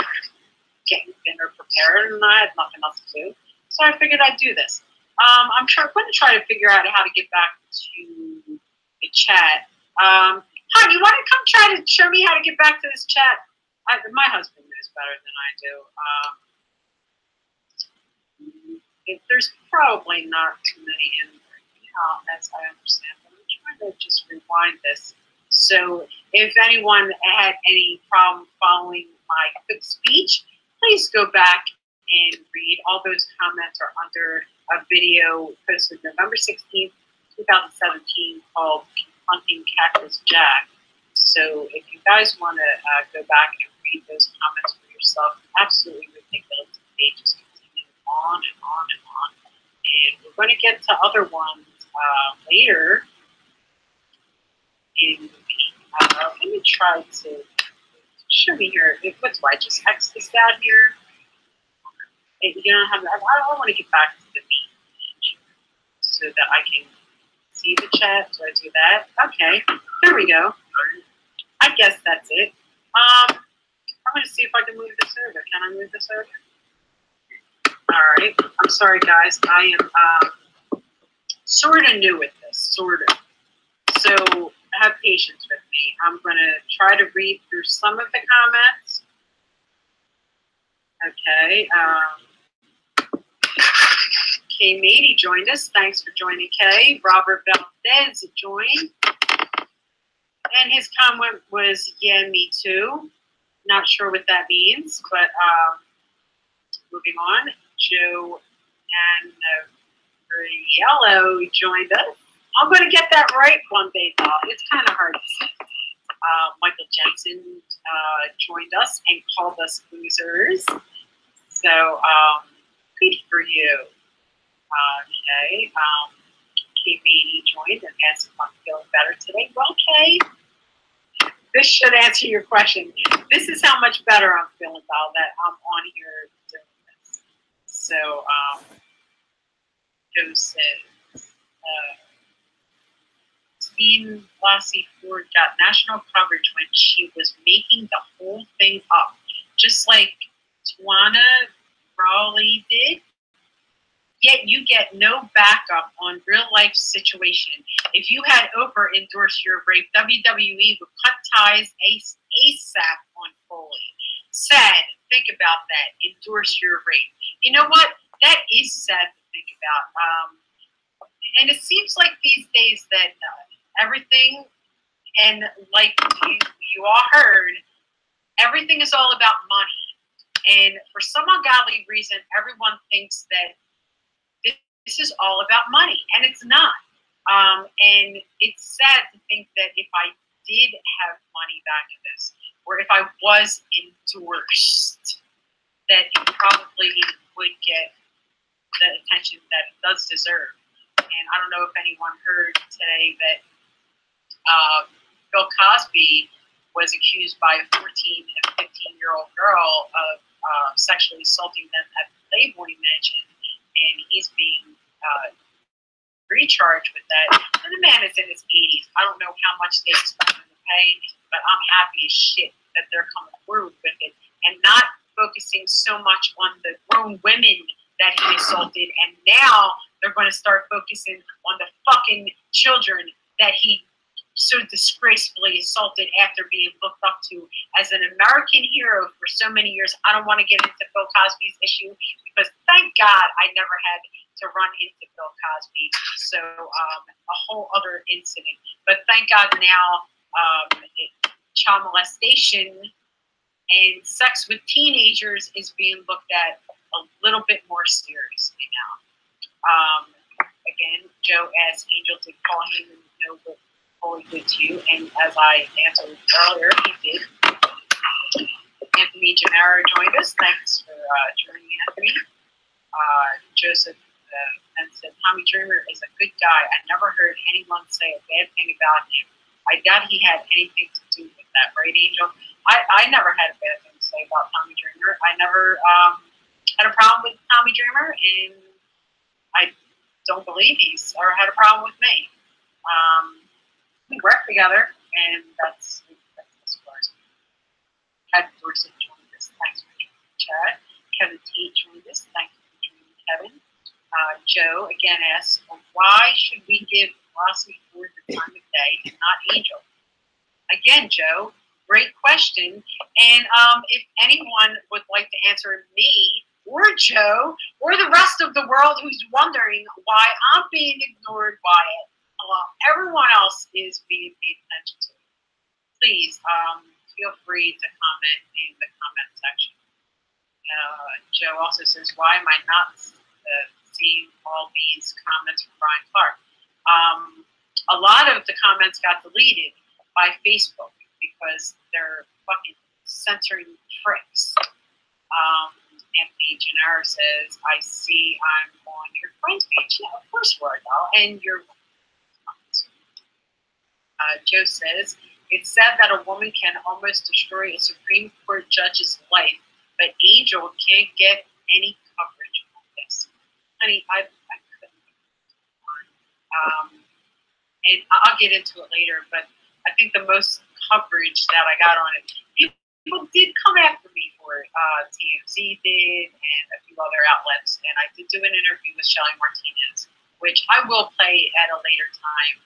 getting dinner prepared, and I had nothing else to do, so I figured I'd do this. I'm going to try to figure out how to get back to the chat. Hon, you want to come try to show me how to get back to this chat? My husband knows better than I do. There's probably not too many in there, as I understand, but I'm trying to just rewind this. So if anyone had any problem following my quick speech, please go back and read. All those comments are under a video posted November 16th, 2017 called Confronting Cactus Jack. So if you guys want to go back and read those comments for yourself, absolutely ridiculous. They just continue on and on and on. And we're going to get to other ones later. Let me try to show me here. What's why I just X this out here? You don't have. I want to get back to the meat so that I can see the chat. Do I do that? Okay, there we go. I guess that's it. I'm going to see if I can move this over. Can I move this over? All right. I'm sorry, guys. I am sort of new with this, sort of. So have patience with me. I'm going to try to read through some of the comments. Okay. Kay Mady joined us. Thanks for joining, Kay. Robert Valdez joined. And his comment was, yeah, me too. Not sure what that means, but moving on. Joe and Yellow joined us. I'm going to get that right one day, though. It's kind of hard to say. Michael Jensen joined us and called us losers. So, good for you. Okay. Kay Beatty joined and asked if I'm feeling better today. Well, Kay, this should answer your question. This is how much better I'm feeling now that I'm on here doing this. So, Joe says, Christine Blasey Ford got national coverage when she was making the whole thing up, just like Tawana Raleigh did. Yet you get no backup on real life situation. If you had Oprah endorse your rape, WWE would cut ties ASAP on Foley. Sad. Think about that. Endorse your rape. You know what? That is sad to think about. And it seems like these days that everything, and like you all heard, everything is all about money. And for some ungodly reason, everyone thinks that this is all about money, and it's not. And it's sad to think that if I did have money back in this, or if I was endorsed, that it probably would get the attention that it does deserve. And I don't know if anyone heard today that Bill Cosby was accused by a 14 and 15-year-old girl of sexually assaulting them at the Playboy Mansion, and he's being recharged with that. And the man is in his 80s. I don't know how much they expect him to pay, but I'm happy as shit that they're coming through with it and not focusing so much on the grown women that he assaulted. And now they're going to start focusing on the fucking children that he so disgracefully assaulted after being looked up to as an American hero for so many years. I don't want to get into Bill Cosby's issue because thank God I never had to run into Bill Cosby. So a whole other incident. But thank God now child molestation and sex with teenagers is being looked at a little bit more seriously now. Again, Joe asked Angel to call him and know what Foley did to you, and as I answered earlier, he did. Anthony Gennaro joined us. Thanks for joining, Anthony. Joseph and said, Tommy Dreamer is a good guy. I never heard anyone say a bad thing about him. I doubt he had anything to do with that, right, Angel? I never had a bad thing to say about Tommy Dreamer. I never had a problem with Tommy Dreamer, and I don't believe he's ever had a problem with me. We work together, and that's as far as Kevin Dorsey joined us. Thanks for joining, Chad. Kevin T joined us. Thanks for joining, Kevin. Joe again asks, why should we give Rossi Ford the time of day and not Angel? Again, Joe, great question. And if anyone would like to answer me or Joe or the rest of the world who's wondering why I'm being ignored by it, everyone else is being paid attention to, please feel free to comment in the comment section. Joe also says, why am I not seeing all these comments from Brian Clark. A lot of the comments got deleted by Facebook because they're fucking censoring pricks. Anthony Gennaro says, I see I'm on your friends page. Yeah, of course you are, doll. And you're Joe says, it's sad that a woman can almost destroy a Supreme Court judge's life, but Angel can't get any coverage on this. Honey, I couldn't. And I'll get into it later, but I think the most coverage that I got on it, people did come after me for it. TMZ did, and a few other outlets. And I did do an interview with Shelly Martinez, which I will play at a later time.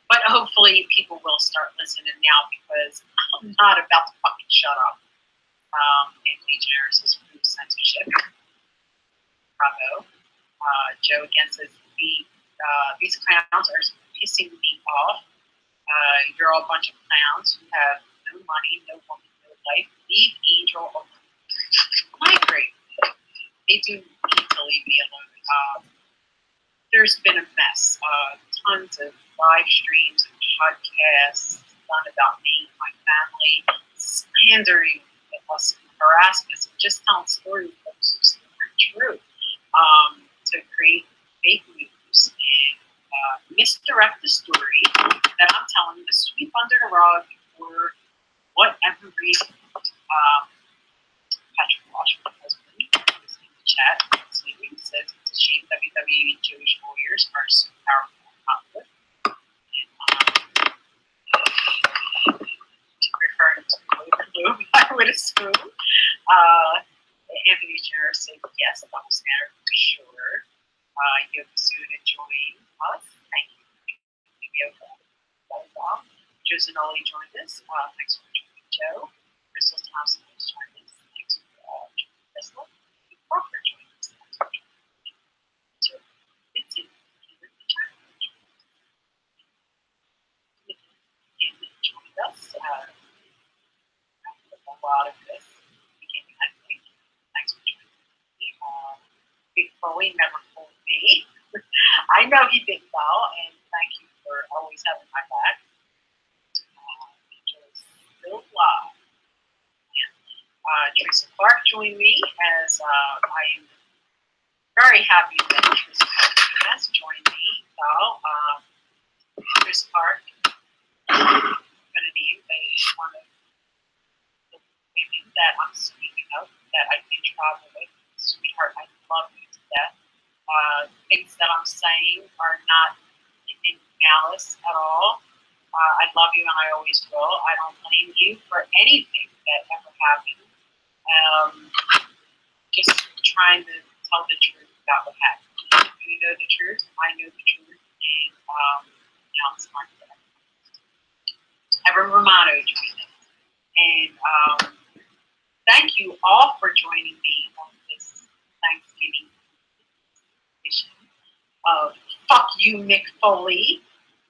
But hopefully people will start listening now because I'm not about to fucking shut up. Anthony Gennaro says food censorship. Bravo. Joe again says these clowns are pissing me off. You're all a bunch of clowns who have no money, no woman, no life. Leave Angel alone. I agree. They do need to leave me alone. There's been a mess. Tons of live streams and podcasts done about me and my family, slandering us, harassing us, and just telling stories that just aren't true. To create fake news and misdirect the story that I'm telling, to sweep under the rug for whatever reason. Patrick Walsh, my husband, who's in the chat, sleeping, says it's a shame WWE Jewish lawyers are so powerful in conflict. Referring to Blue, I would assume. Anthony Gennaro said yes, double standard for sure. You have soon to join us. Thank you. Joe Zanoli joined us. Thanks for joining, Joe. Crystal Thompson has joined us. Thanks for joining Crystal. Crawford joined us. So it's in the chat. Joined us. A lot of this beginning, I think. Thanks for joining me. Mick Foley never fooled me. I know he did well, and thank you for always having my back. Still live. Yeah. Teresa Clark joined me as I am very happy that Teresa Clark has joined me. Teresa Clark, I'm going to name one of the women that I'm speaking of that I did travel with. Sweetheart, I love you to death. Things that I'm saying are not in malice at all. I love you and I always will. I don't blame you for anything that ever happened. Just trying to tell the truth about what happened. You know the truth, I know the truth, and now it's my turn. Evan Romano joined us. And thank you all for joining me on this Thanksgiving edition of Fuck You, Mick Foley,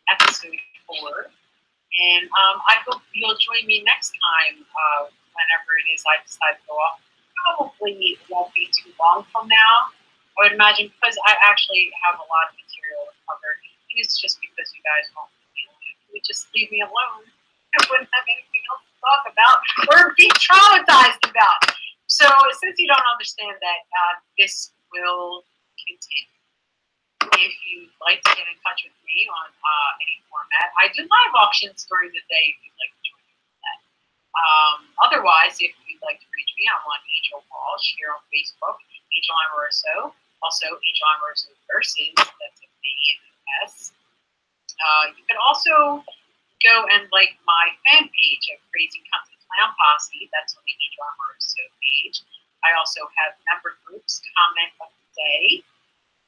episode 4. And I hope you'll join me next time, whenever it is I decide to go off. Probably won't be too long from now, I would imagine, because I actually have a lot of material to cover. And it's just because you guys won't, you would just leave me alone. I wouldn't have anything else to talk about or be traumatized about. So since you don't understand that, this will continue. If you'd like to get in touch with me on any format, I do live auctions during the day if you'd like to join me for that. Otherwise, if you'd like to reach me, I'm on Angel Walsh here on Facebook, Angel Amoroso, also Angel Amoroso Versus, that's a V and an S. You can also go and like my fan page of Crazy Country Clown Posse, that's on the Angel Amoroso page. I also have member groups, Comment of the Day,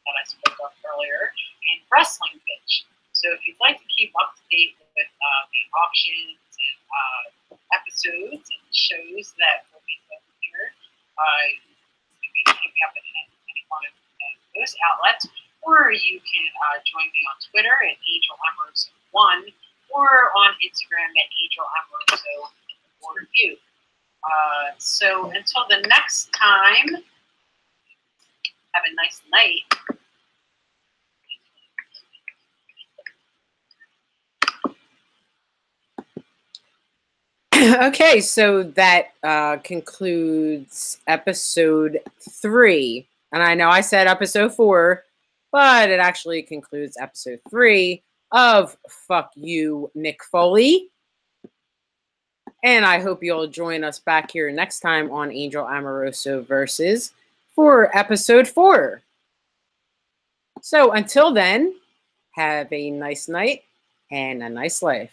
that I spoke of earlier, and Wrestling Bitch. So if you'd like to keep up to date with the auctions and episodes and shows that will be done here, you can hit me up at any one of those outlets, or you can join me on Twitter at Angel Amoroso1 or on Instagram at Angel Amoroso Review. So until the next time, Have a nice night. Okay, so that concludes episode 3. And I know I said episode 4, but it actually concludes episode 3 of Fuck You, Mick Foley. And I hope you'll join us back here next time on Angel Amoroso Versus for episode 4. So until then, have a nice night and a nice life.